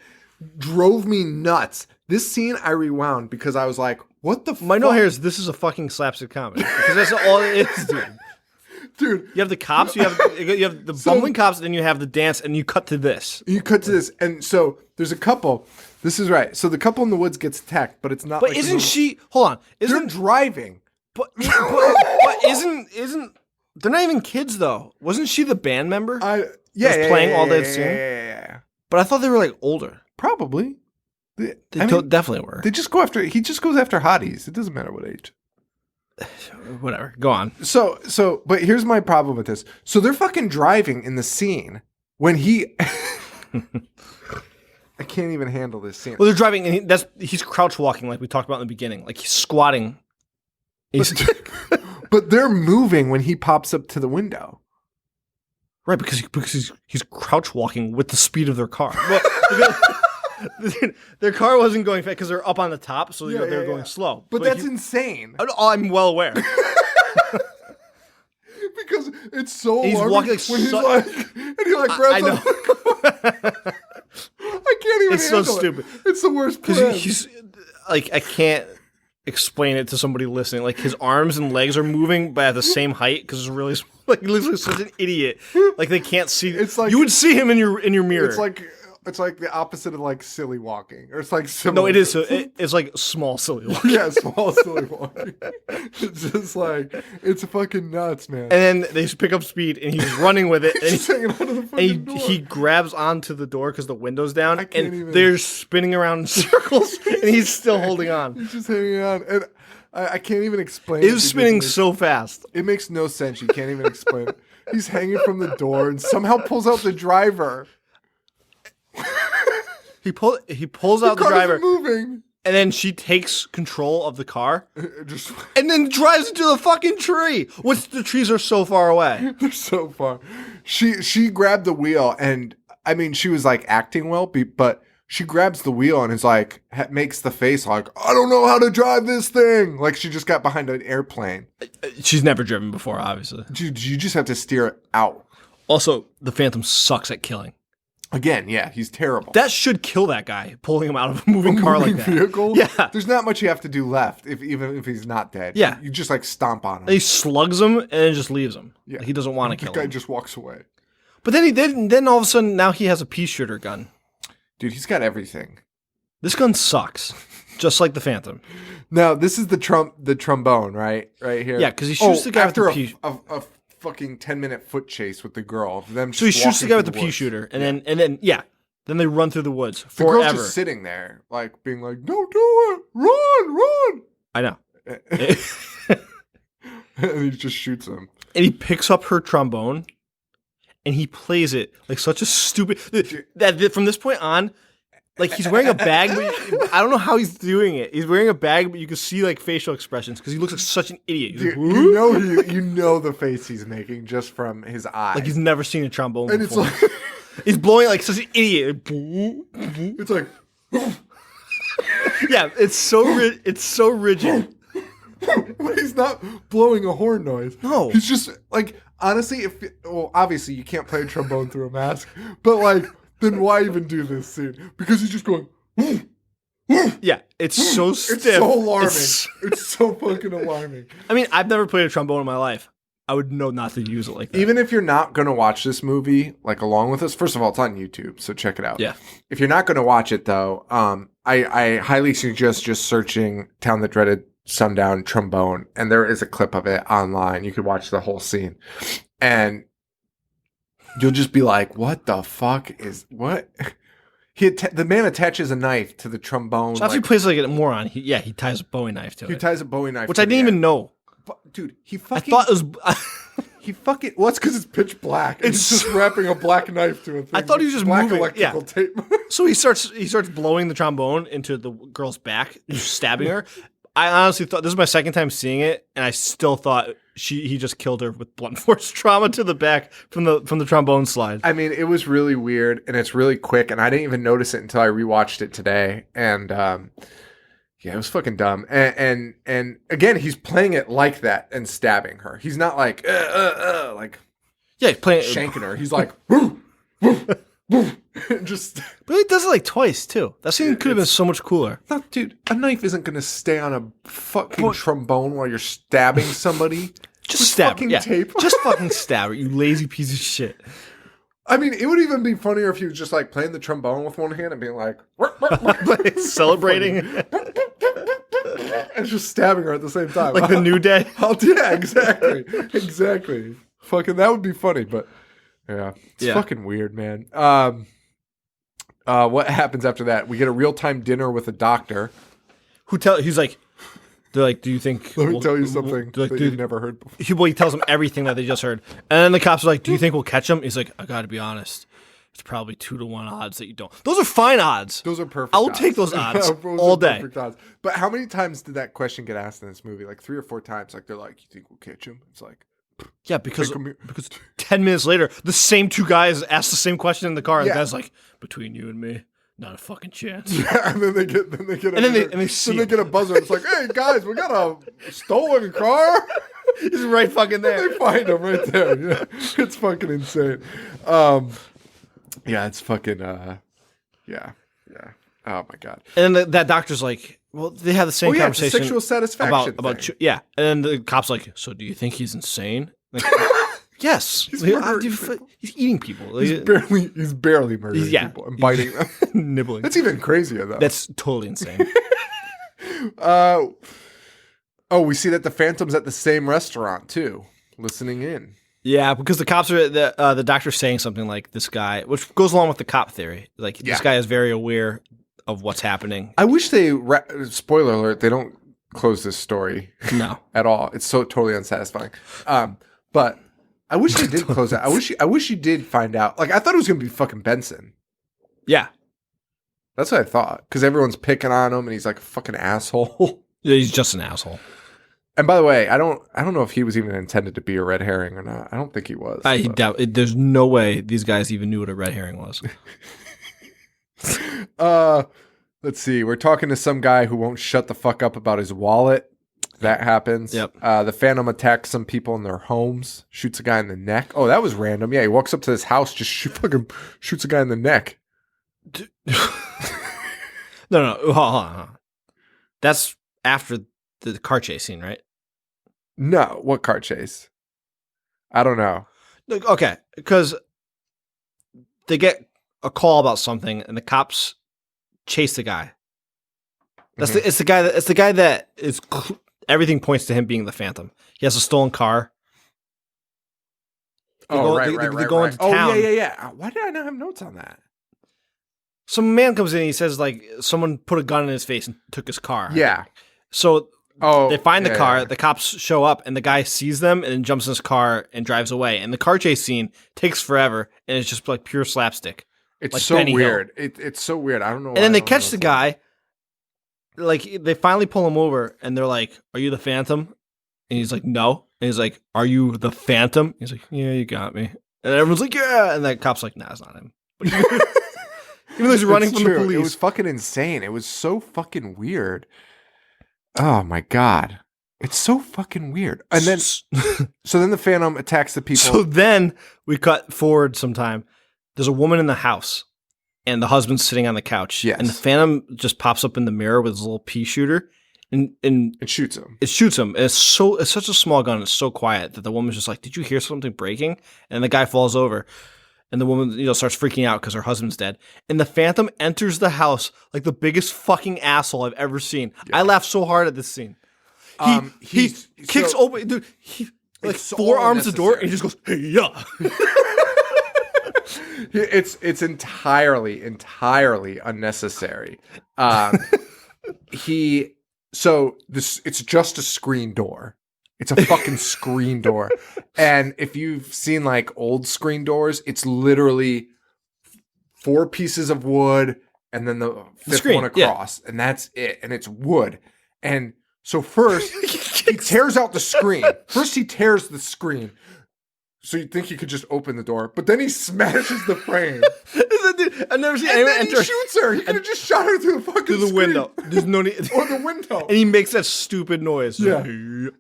drove me nuts. This scene I rewound because I was like, what the fuck? My note here is this is a fucking slapstick comedy. Because that's all it is, dude. Dude. You have the cops, you have the bumbling cops, and then you have the dance, and you cut to this. And so there's a couple. This is right. So the couple in the woods gets attacked, but it's not But like isn't she... Hold on. They're driving. But isn't... They're not even kids, though. Wasn't she the band member? Playing all that scene? Yeah. But I thought they were, like, older. Probably. They definitely were. They just go after... He just goes after hotties. It doesn't matter what age. Whatever. Go on. So, but here's my problem with this. So they're fucking driving in the scene when he... I can't even handle this scene. Well, they're driving, and he's crouch walking, like we talked about in the beginning. Like he's squatting. But they're moving when he pops up to the window. Right, because he's crouch walking with the speed of their car. Their car wasn't going fast because they're up on the top, so they were going slow. But that's insane. I'm well aware. Because it's so he's walking like when he's like, and he like grabs I know. I can't even it's handle so stupid. It's the worst because he's like, I can't explain it to somebody listening. Like his arms and legs are moving but at the same height because it's really like he looks like such an idiot. Like they can't see. It's like you would see him in your mirror. It's like the opposite of like silly walking, or it's like similar. No, it is. It's like small silly walking. Yeah, small silly walking. It's just like it's fucking nuts, man. And then they just pick up speed, and he's running with it, and he's hanging onto the fucking door. He grabs onto the door because the window's down, and they're spinning around in circles, and he's still holding on. He's just hanging on, and I can't even explain. It was spinning so fast. It makes no sense. You can't even explain it. He's hanging from the door, and somehow pulls out the driver. He pulls out the driver, moving, and then she takes control of the car, and then drives into the fucking tree. The trees are so far away. They're so far. She grabbed the wheel, and I mean, she was like acting well, but she grabs the wheel and is like, makes the face like, I don't know how to drive this thing. Like she just got behind an airplane. She's never driven before, obviously. Dude, you just have to steer it out. Also, the Phantom sucks at killing. Again, yeah, he's terrible. That should kill that guy, pulling him out of a moving car like that. Vehicle? Yeah. There's not much you have to do left, even if he's not dead. Yeah. You just like stomp on him. He slugs him and then just leaves him. Yeah. Like, he doesn't want to kill him. The guy just walks away. But then all of a sudden, now he has a pea shooter gun. Dude, he's got everything. This gun sucks, just like the Phantom. Now, this is the trombone, right? Right here. Yeah, because he shoots the guy with the pea. A fucking 10-minute foot chase with the girl. Them so he shoots the guy with the pea shooter, and then they run through the woods forever. The girl's just sitting there, like being like, "Don't do it, run!" I know. And he just shoots him. And he picks up her trombone, and he plays it like such a stupid. That from this point on. Like, he's wearing a bag, but I don't know how he's doing it. He's wearing a bag, but you can see, like, facial expressions because he looks like such an idiot. He's Dude, like, you know the face he's making just from his eyes. Like, he's never seen a trombone and before. It's like, he's blowing like such an idiot. It's like... Yeah, it's so rigid. But he's not blowing a horn noise. No. He's just, like, honestly, obviously you can't play a trombone through a mask, but, like... Then why even do this scene? Because he's just going. Yeah, it's so stiff. It's so alarming. It's so fucking alarming. I mean, I've never played a trombone in my life. I would know not to use it like that. Even if you're not going to watch this movie, like along with us, first of all, it's on YouTube, so check it out. Yeah. If you're not going to watch it though, I highly suggest just searching "Town That Dreaded Sundown" trombone, and there is a clip of it online. You could watch the whole scene, and you'll just be like, "What the fuck is what?" The man attaches a knife to the trombone. So after he plays like a moron, he ties a Bowie knife to it. He ties a Bowie knife, which I didn't even know. Dude, he fucking. I thought it was. He fucking. Well, it's because it's pitch black. It's just wrapping a black knife to a thing. I thought he was just black moving. electrical tape. So he starts blowing the trombone into the girl's back, stabbing her. I honestly thought this is my second time seeing it, and I still thought he just killed her with blunt force trauma to the back from the trombone slide. I mean, it was really weird, and it's really quick, and I didn't even notice it until I rewatched it today, and yeah, it was fucking dumb. And again, he's playing it like that and stabbing her. He's not like like he's playing shanking her. He's like just. But he does it like twice too. That scene could have been so much cooler. No, dude, a knife isn't gonna stay on a fucking trombone while you're stabbing somebody. Just stab fucking her. tape. Just fucking stab her, you lazy piece of shit. I mean, it would even be funnier if he was just like playing the trombone with one hand and being like celebrating and just stabbing her at the same time, like the New Day. Yeah, exactly. Fucking, that would be funny, but yeah, it's fucking weird, man. What happens after that? We get a real-time dinner with a doctor. They're like, do you think... Let me tell you something that you've never heard before. He tells them everything that they just heard. And then the cops are like, do you think we'll catch him? He's like, I gotta be honest. It's probably 2-1 odds that you don't. Those are fine odds. Those are perfect I'll odds. take those odds all day. Odds. But how many times did that question get asked in this movie? Like 3 or 4 times. Like, they're like, you think we'll catch him? It's like... Yeah, because 10 minutes later, the same 2 guys ask the same question in the car. And the guy's like, between you and me... Not a fucking chance. Yeah, and then they get a buzzer. It's like, hey guys, we got a stolen car. He's right fucking there. They find him right there. Yeah, it's fucking insane. Yeah, it's fucking. Yeah. Oh my god. And then that doctor's like, well, they have the same conversation. It's a sexual satisfaction about yeah. And then the cop's like, so do you think he's insane? Like, yes, he's eating people. He's barely murdering people and biting them, nibbling. That's even crazier, though. That's totally insane. We see that the Phantom's at the same restaurant too, listening in. Yeah, because the cops are the doctor's saying something like this guy, which goes along with the cop theory. Like this guy is very aware of what's happening. I wish they spoiler alert, they don't close this story. No, at all. It's so totally unsatisfying. But. I wish they did close that. I wish you did find out. Like, I thought it was going to be fucking Benson. Yeah. That's what I thought. Because everyone's picking on him and he's like a fucking asshole. Yeah, he's just an asshole. And by the way, I don't know if he was even intended to be a red herring or not. I don't think he was. There's no way these guys even knew what a red herring was. Let's see. We're talking to some guy who won't shut the fuck up about his wallet. That happens. Yep. The Phantom attacks some people in their homes, shoots a guy in the neck. Oh, that was random. Yeah, he walks up to this house, just fucking shoots a guy in the neck. No. Hold on. That's after the car chase scene, right? No. What car chase? I don't know. Okay, because they get a call about something, and the cops chase the guy. It's the guy that is. Everything points to him being the Phantom. He has a stolen car. They're going to town. Oh, yeah. Why did I not have notes on that? Some man comes in and he says, like, someone put a gun in his face and took his car. Yeah. So they find the car, the cops show up, and the guy sees them and then jumps in his car and drives away. And the car chase scene takes forever, and it's just like pure slapstick. It's like so Benny weird. It's so weird. I don't know why. And then they catch the guy. Like, they finally pull him over, and they're like, "Are you the Phantom?" And he's like, "No." And he's like, "Are you the Phantom?" He's like, "Yeah, you got me." And everyone's like, "Yeah." And that cop's like, "Nah, it's not him." Even though he's running from the police. It was fucking insane. It was so fucking weird. Oh my God. It's so fucking weird. And then, so then the Phantom attacks the people. So then we cut forward some time. There's a woman in the house. And the husband's sitting on the couch. Yes. And the Phantom just pops up in the mirror with his little pea shooter. And it shoots him. It shoots him. And it's such a small gun. It's so quiet that the woman's just like, "Did you hear something breaking?" And the guy falls over. And the woman, starts freaking out because her husband's dead. And the Phantom enters the house like the biggest fucking asshole I've ever seen. Yeah. I laughed so hard at this scene. He kicks open, dude. He forearms the door and he just goes, "Hey, yeah." It's entirely unnecessary. It's just a screen door. It's a fucking screen door. And if you've seen like old screen doors, it's literally 4 pieces of wood and then the fifth one across. Yeah. And that's it. And it's wood. And so first he tears out the screen. First he tears the screen. So you'd think he could just open the door, but then he smashes the frame. I've never seen anyone enter. He shoots her. He could have just shot her through the fucking screen. Window. There's no need. Or the window. And he makes that stupid noise. Yeah.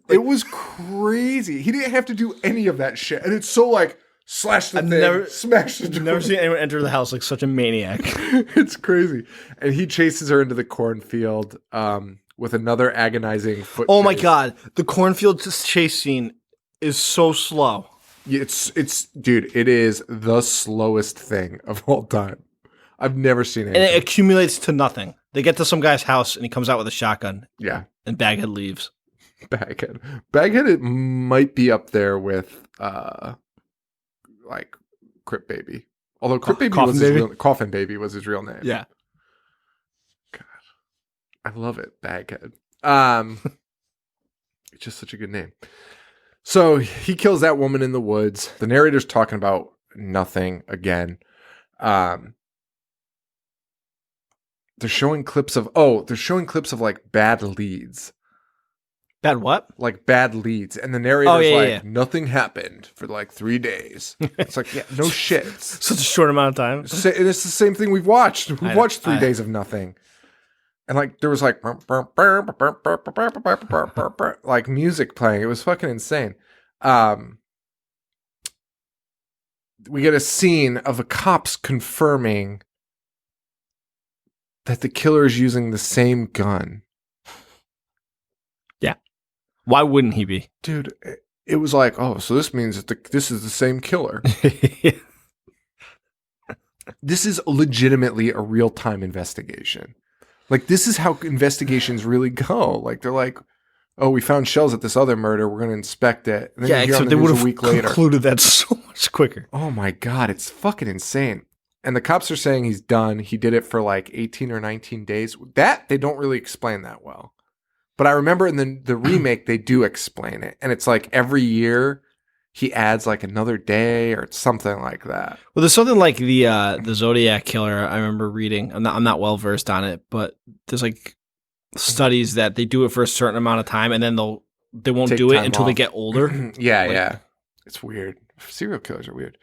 It was crazy. He didn't have to do any of that shit. And it's so like, slash the thing, smash the door. I've never seen anyone enter the house like such a maniac. It's crazy. And he chases her into the cornfield with another agonizing foot Oh my God. The cornfield chase scene is so slow. Dude, it is the slowest thing of all time. I've never seen it. And it accumulates to nothing. They get to some guy's house and he comes out with a shotgun. Yeah. And Baghead leaves. Baghead, it might be up there with, like, Crip Baby. Although Crip Baby was his real, Coffin Baby was his real name. Yeah. God. I love it, Baghead. It's just such a good name. So he kills that woman in the woods. The narrator's talking about nothing again. They're showing clips of like bad leads. Bad what? Like bad leads. And the narrator's nothing happened for like 3 days. It's like, yeah, no shit. Such a short amount of time. And it's the same thing we've watched. We've watched 3 days of nothing. And like there was like like music playing. It was fucking insane. We get a scene of the cops confirming that the killer is using the same gun. Yeah. Why wouldn't he be? Dude, it was like, oh, so this means that this is the same killer. This is legitimately a real-time investigation. Like, this is how investigations really go. Like, they're like, oh, we found shells at this other murder. We're going to inspect it. And then except they would have concluded that so much quicker. Oh, my God. It's fucking insane. And the cops are saying he's done. He did it for like 18 or 19 days. That, they don't really explain that well. But I remember in the remake, they do explain it. And it's like every year he adds like another day or something like that. Well, there's something like the Zodiac killer. I remember reading. I'm not well versed on it, but there's like studies that they do it for a certain amount of time, and then they won't do it until they get older. Yeah. It's weird. Serial killers are weird.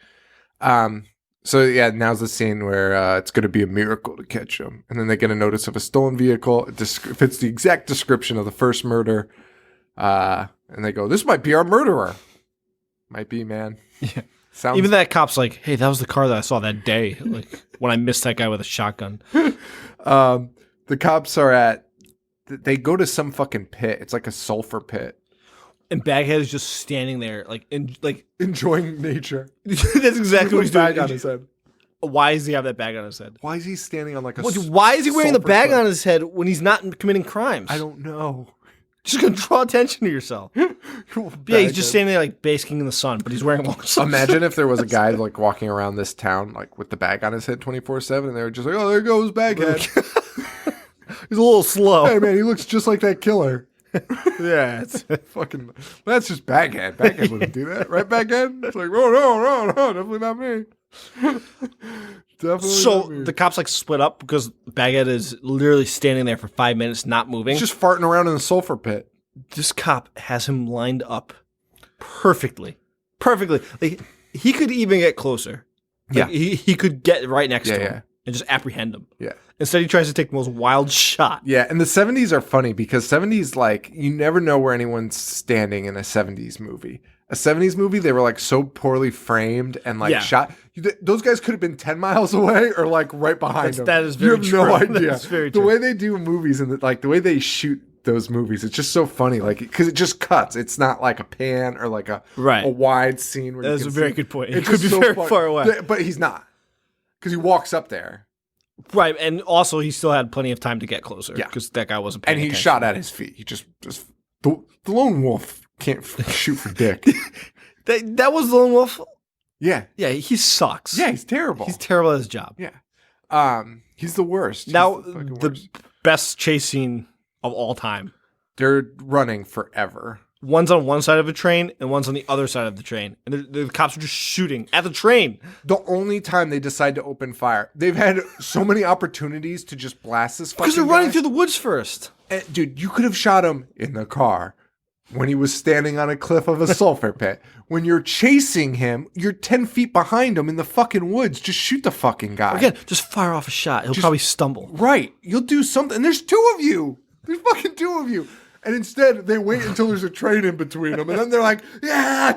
So yeah, now's the scene where it's going to be a miracle to catch him, and then they get a notice of a stolen vehicle. It fits the exact description of the first murder, and they go, "This might be our murderer." Might be, man. Yeah. Sounds. Even that cop's like, "Hey, that was the car that I saw that day, like when I missed that guy with a shotgun." The cops are at. They go to some fucking pit. It's like a sulfur pit. And Baghead is just standing there, enjoying nature. That's exactly what he's doing. Bag on his head. Why does he have that bag on his head? Why is he standing on like a? Why is he wearing the bag on his head when he's not committing crimes? I don't know. Just gonna draw attention to yourself. Yeah, he's just standing there like basking in the sun, but he's wearing long sleeves. Imagine if there was a guy like walking around this town like with the bag on his head 24/7, and they were just like, "Oh, there goes Baghead." He's a little slow. Hey man, he looks just like that killer. Yeah, it's fucking. That's just Baghead. Baghead wouldn't do that, right? Baghead. It's like, no, definitely not me. Definitely. So not me. the cops like split up because Baghead is literally standing there for 5 minutes, not moving. He's just farting around in the sulfur pit. This cop has him lined up perfectly. Like he could even get closer. Like, Yeah, he could get right next to him yeah. and just apprehend him. Yeah. Instead, he tries to take the most wild shot. Yeah, and the 70s are funny because 70s, like, you never know where anyone's standing in a 70s movie. A 70s movie, they were, like, so poorly framed and, like, shot. Those guys could have been 10 miles away or, like, right behind them. That is very true. You have no idea. That's very true. The way they do movies and, the way they shoot those movies, it's just so funny. Like, because it just cuts. It's not like a pan or, like, a wide scene. Where That's a very good point. It It's could be so very far away. But he's not. Because he walks up there. Right, and also he still had plenty of time to get closer. Yeah, because that guy wasn't paying attention. attention. Shot at his feet. He just the lone wolf can't shoot for dick. that was the lone wolf. Yeah, he sucks. Yeah, he's terrible. He's terrible at his job. Yeah, he's the worst. Now the worst. Best chase scene of all time. They're running forever. One's on one side of a train and one's on the other side of the train. And the cops are just shooting at the train. The only time they decide to open fire, they've had so many opportunities to just blast this fucking because they're guy. running through the woods first. And, dude, you could have shot him in the car when he was standing on a cliff of a sulfur pit. When you're chasing him, you're 10 feet behind him in the fucking woods. Just shoot the fucking guy. Again, just fire off a shot. He'll probably stumble. Right. You'll do something. And there's two of you. There's fucking two of you. And instead, they wait until there's a train in between them, and then they're like, "Yeah,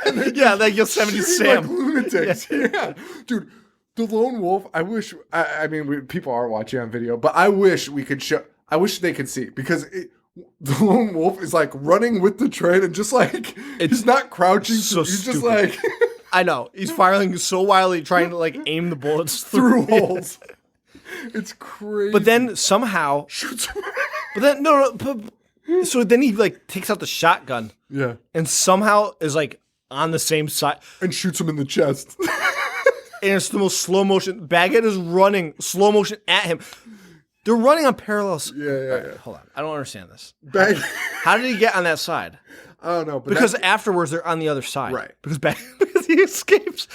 and like Yosemite Sam, like lunatics." Yeah, dude, the lone wolf. I wish. I mean, people are watching on video, but I wish we could show. I wish they could see because the lone wolf is like running with the train and just like he's not crouching. So he's stupid. just like I know he's firing so wildly, trying to like aim the bullets through holes. It's crazy. But then somehow shoots him. But then so then he like takes out the shotgun. Yeah. And somehow is like on the same side and shoots him in the chest. And it's the most slow motion. Baghead is running slow motion at him. They're running on parallels. Yeah. Hold on. I don't understand this. How did he get on that side? I don't know. But because afterwards they're on the other side. Right. Because he escapes.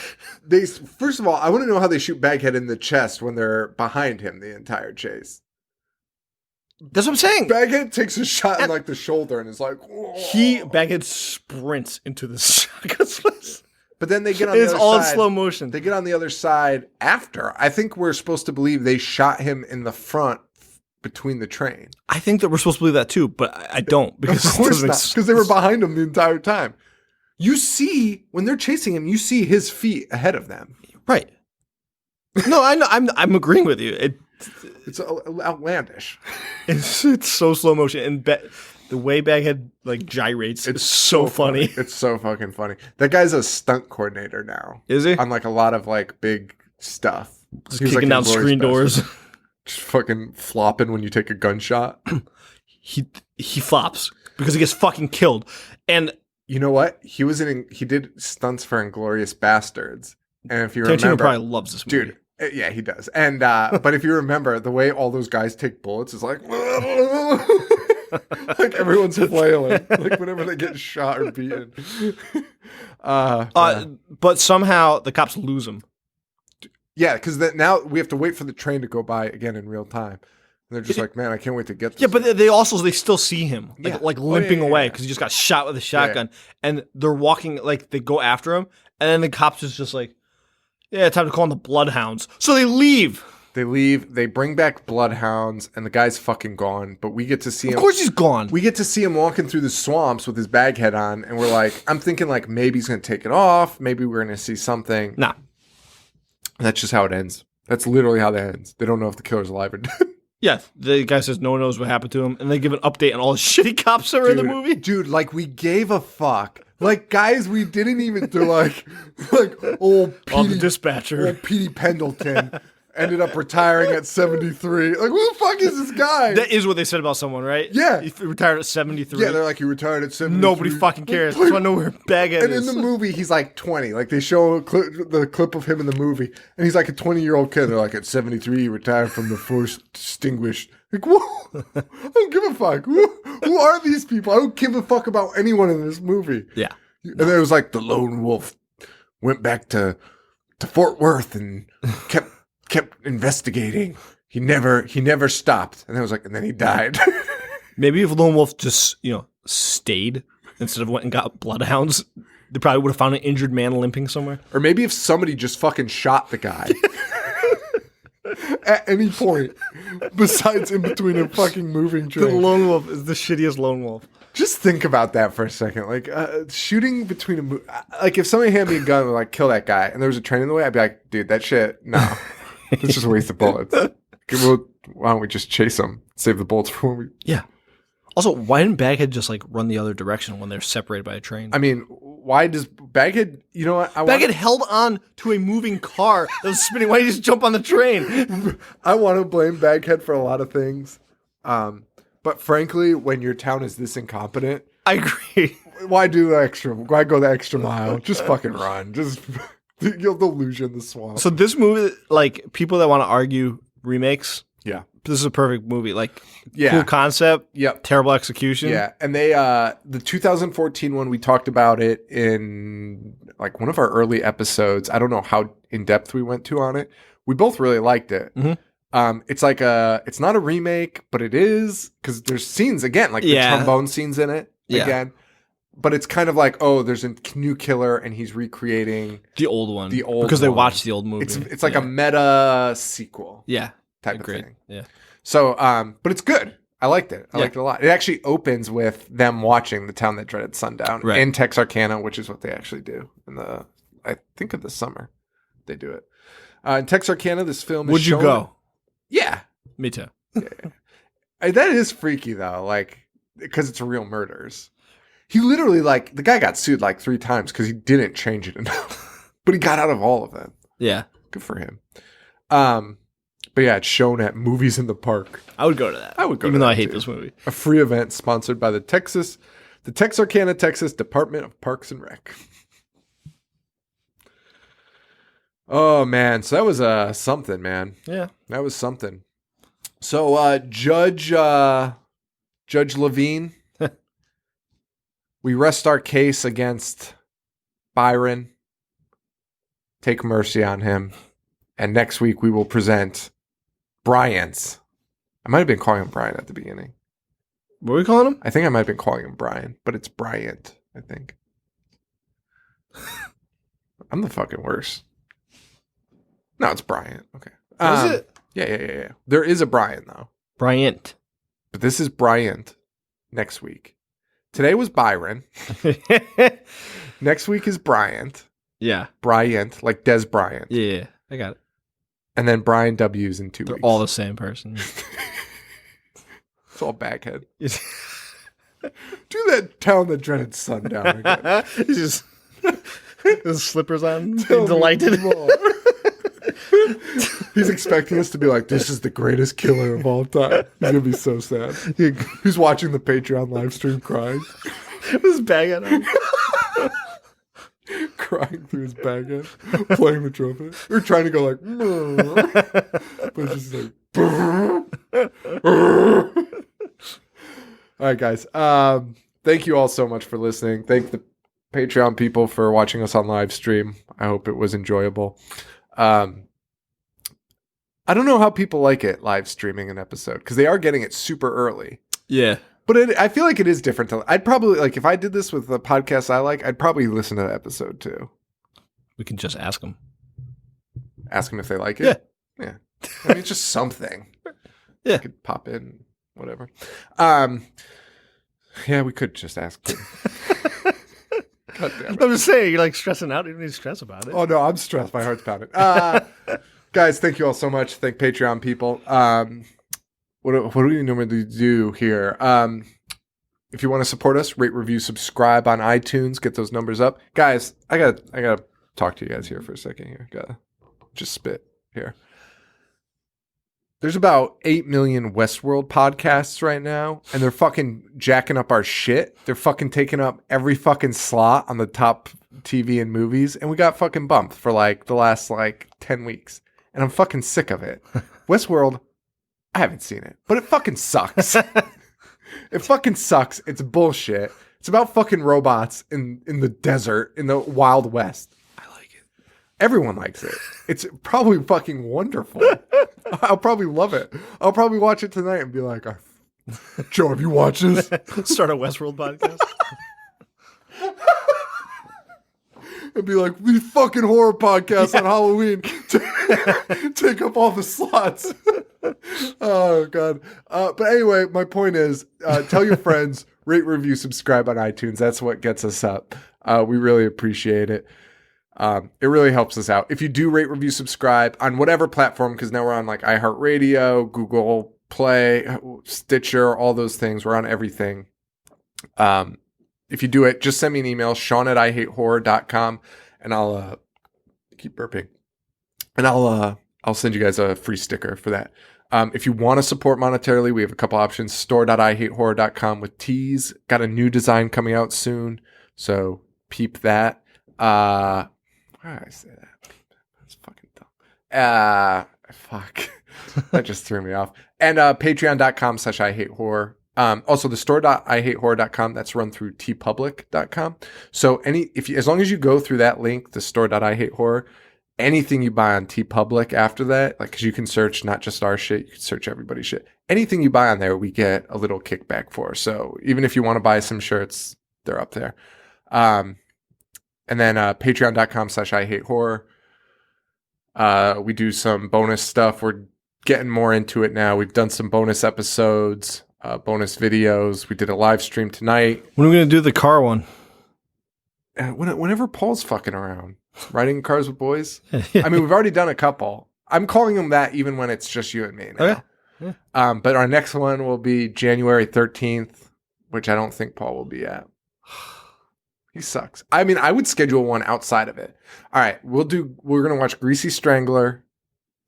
First of all, I want to know how they shoot Baghead in the chest when they're behind him the entire chase. That's what I'm saying. Baghead takes a shot in like the shoulder and is like, whoa. Baghead sprints into the shotgun. But then they get on the other side. It's all in slow motion. They get on the other side after. I think we're supposed to believe they shot him in the front between the train. I think that we're supposed to believe that too, but I don't. Because of course not. Because they were behind him the entire time. You see, when they're chasing him, you see his feet ahead of them. Right. No, I know. I'm agreeing with you. It's outlandish. It's so slow motion, and the way Baghead like gyrates is so funny. It's so fucking funny. That guy's a stunt coordinator now. Is he? On like a lot of like big stuff. Just kicking down screen doors. Just fucking flopping when you take a gunshot. He flops because he gets fucking killed. And you know what? He did stunts for Inglourious Bastards. And if you Tarantino remember, probably loves this movie. Dude. Yeah, he does. And but if you remember, the way all those guys take bullets is like like everyone's flailing, like whenever they get shot or beaten. But somehow the cops lose him. Yeah, because now we have to wait for the train to go by again in real time. And they're just like, man, I can't wait to get this. Yeah, but they still see him like limping away because he just got shot with a shotgun, and they're walking like they go after him, and then the cops is just like, Yeah, time to call them the Bloodhounds. So they leave. They leave. They bring back Bloodhounds, and the guy's fucking gone. But we get to see him. Of course he's gone. We get to see him walking through the swamps with his bag head on, and we're like, I'm thinking like maybe he's going to take it off. Maybe we're going to see something. Nah. And that's just how it ends. That's literally how that ends. They don't know if the killer's alive or dead. Yeah, the guy says no one knows what happened to him, and they give an update on all the shitty cops that are in the movie. Dude, like we gave a fuck. Like guys, we didn't even do like old The dispatcher. Old Petey Pendleton ended up retiring at 73. Like who the fuck is this guy? That is what they said about someone, right? Yeah. He retired at 73. Yeah, they're like, he retired at 73. Nobody fucking cares. That's why I know where Baghead And is. in the movie, he's like 20. Like they show the clip of him in the movie, and he's like a 20-year-old kid. They're like, at 73, he retired from the force distinguished. Like, whoa, I don't give a fuck. Who are these people? I don't give a fuck about anyone in this movie. Yeah. And then it was like the lone wolf went back to Fort Worth and kept investigating. He never stopped. And then it was like, and then he died. Maybe if Lone Wolf just, stayed instead of went and got bloodhounds, they probably would have found an injured man limping somewhere. Or maybe if somebody just fucking shot the guy. At any point, besides in between a fucking moving train. The Lone Wolf is the shittiest Lone Wolf. Just think about that for a second. Like, shooting between a like, if somebody handed me a gun and like, kill that guy, and there was a train in the way, I'd be like, dude, that shit, no. Let's just waste the bullets. Why don't we just chase them? Save the bullets for when we... Yeah. Also, why didn't Baghead just, run the other direction when they're separated by a train? I mean, why does Baghead... You know what? Baghead held on to a moving car that was spinning. Why did he just jump on the train? I want to blame Baghead for a lot of things. But frankly, when your town is this incompetent... I agree. Why do the extra... Why go the extra mile? Just fucking run. Just... They'll lose you in the swamp. So this movie, people that want to argue remakes... Yeah. This is a perfect movie. Yeah. Cool concept. Yep. Terrible execution. Yeah. And they, the 2014 one, we talked about it in one of our early episodes. I don't know how in depth we went to on it. We both really liked it. Mm-hmm. It's it's not a remake, but it is because there's scenes again, the trombone scenes in it again. But it's kind of there's a new killer and he's recreating the old one. Because they watched the old movie. It's like a meta sequel. Yeah. Type of thing. Yeah. So, but it's good. I liked it. I liked it a lot. It actually opens with them watching The Town That Dreaded Sundown in Texarkana, which is what they actually do I think of the summer. They do it. In Texarkana, this film is Would you go? Yeah. Me too. That is freaky, though, because it's real murders. He literally, the guy got sued 3 times because he didn't change it enough. But he got out of all of them. Yeah. Good for him. But yeah, it's shown at Movies in the Park. I would go to that. I would go even to though that I hate too. this movie. A free event sponsored by the Texarkana, Texas Department of Parks and Rec. Oh man, so that was something, man. Yeah, that was something. So Judge Levine, we rest our case against Byron. Take mercy on him, and next week we will present Bryant's. I might have been calling him Brian at the beginning. What are we calling him? I think I might have been calling him Brian, but it's Bryant, I think. I'm the fucking worst. No, it's Bryant. Okay. Is it? Yeah. There is a Brian, though. Bryant. But this is Bryant next week. Today was Byron. Next week is Bryant. Yeah. Bryant, like Des Bryant. Yeah, I got it. And then Brian W's in 2 They're weeks. all the same person. It's all Baghead. Do that Town That Dreaded Sundown again. He's just his slippers on, delighted. He's expecting us to be like, this is the greatest killer of all time. He's going to be so sad. He's watching the Patreon live stream crying. His Baghead on. Crying through his Baghead, playing the trumpet. We're trying to go like, but it's just all right, guys. Thank you all so much for listening. Thank the Patreon people for watching us on live stream. I hope it was enjoyable. I don't know how people like it live streaming an episode because they are getting it super early. Yeah. But I feel like it is different. I'd probably, if I did this with the podcast I like, I'd probably listen to the episode too. We can just ask them. Ask them if they like it. Yeah. I mean, it's just something. Yeah. You could pop in, whatever. Yeah, we could just ask them. God damn it. I'm just saying, you're like stressing out. You don't need to stress about it. Oh, no, I'm stressed. My heart's pounding. Guys, thank you all so much. Thank Patreon people. What do we normally do here? If you want to support us, rate, review, subscribe on iTunes. Get those numbers up. Guys, I gotta talk to you guys here for a second here. Gotta just spit here. There's about 8 million Westworld podcasts right now, and they're fucking jacking up our shit. They're fucking taking up every fucking slot on the top TV and movies, and we got fucking bumped for like the last like 10 weeks. And I'm fucking sick of it. Westworld, I haven't seen it, but it fucking sucks. It fucking sucks. It's bullshit. It's about fucking robots in the desert, in the Wild West. I like it. Everyone likes it. It's probably fucking wonderful. I'll probably love it. I'll probably watch it tonight and be like, Joe, have you watched this? Start a Westworld podcast. It'd be like, these fucking horror podcasts on Halloween take up all the slots. Oh, God. But anyway, my point is, tell your friends, rate, review, subscribe on iTunes. That's what gets us up. We really appreciate it. It really helps us out. If you do rate, review, subscribe on whatever platform, because now we're on like iHeartRadio, Google Play, Stitcher, all those things. We're on everything. If you do it, just send me an email, Sean@IHateHorror.com, and I'll keep burping. And I'll send you guys a free sticker for that. If you want to support monetarily, we have a couple options. Store.IHateHorror.com with tees. Got a new design coming out soon, so peep that. Why did I say that? That's fucking dumb. Fuck. That just threw me off. And Patreon.com/IHateHorror. Also the store.IHateHorror.com, that's run through tpublic.com. So as long as you go through that link, the store.IHateHorror, anything you buy on TeePublic after that, like, cause you can search not just our shit, you can search everybody's shit. Anything you buy on there, we get a little kickback for. So even if you want to buy some shirts, they're up there. And then patreon.com/IHateHorror. We do some bonus stuff. We're getting more into it now. We've done some bonus episodes. Bonus videos. We did a live stream tonight. When are we going to do the car one? Whenever Paul's fucking around. Riding cars with boys. I mean, we've already done a couple. I'm calling them that even when it's just you and me now. Okay. Yeah. But our next one will be January 13th, which I don't think Paul will be at. He sucks. I mean, I would schedule one outside of it. All right. We're going to watch Greasy Strangler.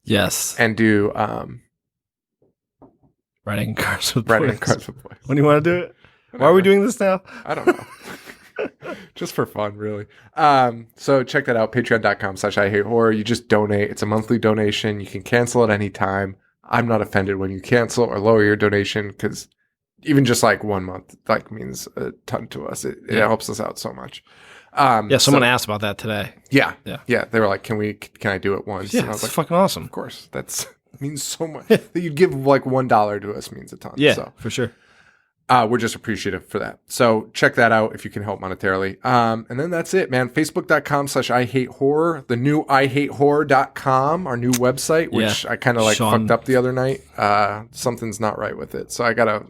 Yes. And do... Riding cars with boys. When do you want to do it? Why are we doing this now? I don't know. Just for fun, really. So check that out. Patreon.com/IHateHorror. You just donate. It's a monthly donation. You can cancel at any time. I'm not offended when you cancel or lower your donation, because even just like 1 month like means a ton to us. It helps us out so much. Someone asked about that today. Yeah. They were like, "Can I do it once?" Yeah, and I was it's like, fucking awesome. Of course, that's means so much. That you'd give like $1 to us means a ton. Yeah, so. for sure. We're just appreciative for that. So check that out if you can help monetarily. And then that's it, man. Facebook.com/IHateHorror. The new IHateHorror.com, our new website, which I kind of like fucked up the other night. Something's not right with it. So I got to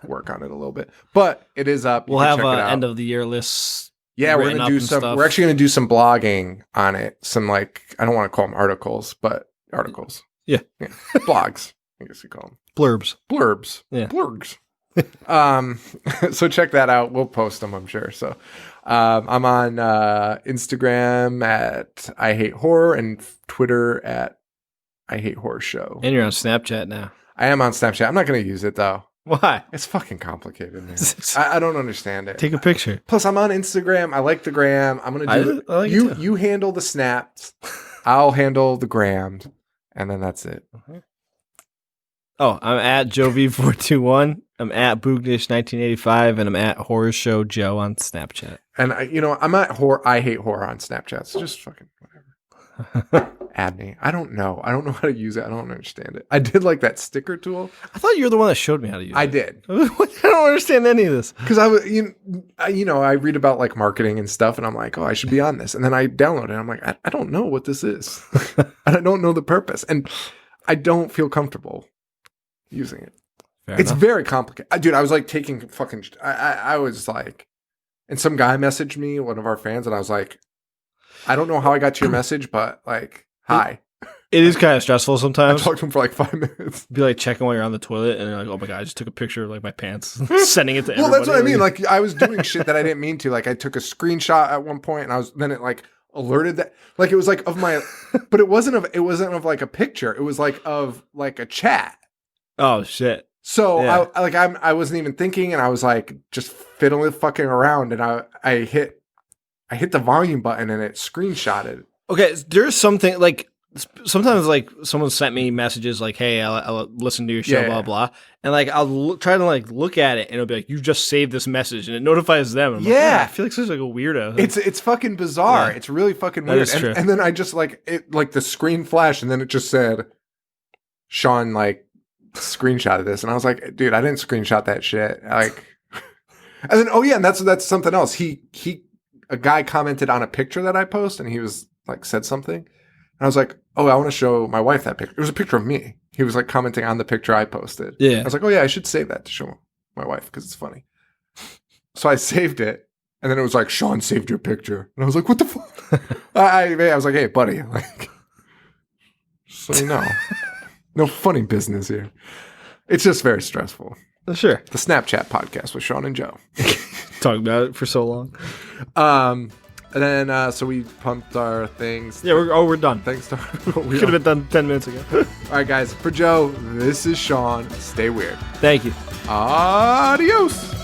work on it a little bit. But it is up. We'll have end of the year lists. Yeah, we're going to do some. We're actually going to do some blogging on it. Some like, I don't want to call them articles, but articles. Yeah. Blogs, I guess you call them. Blurbs. Yeah. Blurgs. So check that out. We'll post them, I'm sure. So I'm on Instagram at IHateHorror and Twitter at IHateHorrorShow. And you're on Snapchat now. I am on Snapchat. I'm not going to use it, though. Why? It's fucking complicated, man. I don't understand it. Take a picture. Plus, I'm on Instagram. I like the gram. I'm going to do I like you handle the snaps. I'll handle the grams. And then that's it. Okay. Oh, I'm at JoeV421. I'm at Boognish1985, and I'm at Horror Show Joe on Snapchat. And I'm at I Hate Horror on Snapchat. So just fucking whatever. Add me. I don't know. I don't know how to use it. I don't understand it. I did like that sticker tool. I thought you were the one that showed me how to use it. I did. I don't understand any of this. Because I read about like marketing and stuff, and I'm like, oh, I should be on this. And then I download it. And I'm like, I don't know what this is. I don't know the purpose. And I don't feel comfortable using it. It's very complicated. Dude, I was like taking fucking, I was like, and some guy messaged me, one of our fans, and I was like, I don't know how I got to your message, but like, hi. It is kind of stressful sometimes. I talked to him for like 5 minutes. Be like checking while you're on the toilet, and you're like, "Oh my god, I just took a picture of like my pants, sending it to everybody." Well, that's what I mean. Like, I was doing shit that I didn't mean to. Like, I took a screenshot at one point, and then it like alerted that. Like, it was like of my, but it wasn't of like a picture. It was like of like a chat. Oh shit! So yeah. I wasn't even thinking, and I was like just fiddling fucking around, and I hit the volume button, and it screenshotted. Okay, there's something like. Sometimes, like, someone sent me messages like, "Hey, I'll listen to your show, blah blah," and like I'll try to like look at it, and it'll be like, "You just saved this message," and it notifies them. I'm like, I feel like such like a weirdo. It's fucking bizarre. Yeah. It's really fucking weird. That is true. And then I just like it, like the screen flashed, and then it just said, "Sean like screenshotted this," and I was like, "Dude, I didn't screenshot that shit." Like, and then and that's something else. A guy commented on a picture that I post, and he was like said something. And I was like, oh, I want to show my wife that picture. It was a picture of me. He was like commenting on the picture I posted. Yeah. I was like, oh yeah, I should save that to show my wife because it's funny. So I saved it. And then it was like, Sean saved your picture. And I was like, what the fuck? I was like, hey, buddy. Like, so you know. No funny business here. It's just very stressful. Sure. The Snapchat podcast with Sean and Joe. Talking about it for so long. And then, so we pumped our things. Yeah, we're done. Thanks to we could have been done 10 minutes ago. All right, guys. For Joe, this is Sean. Stay weird. Thank you. Adios.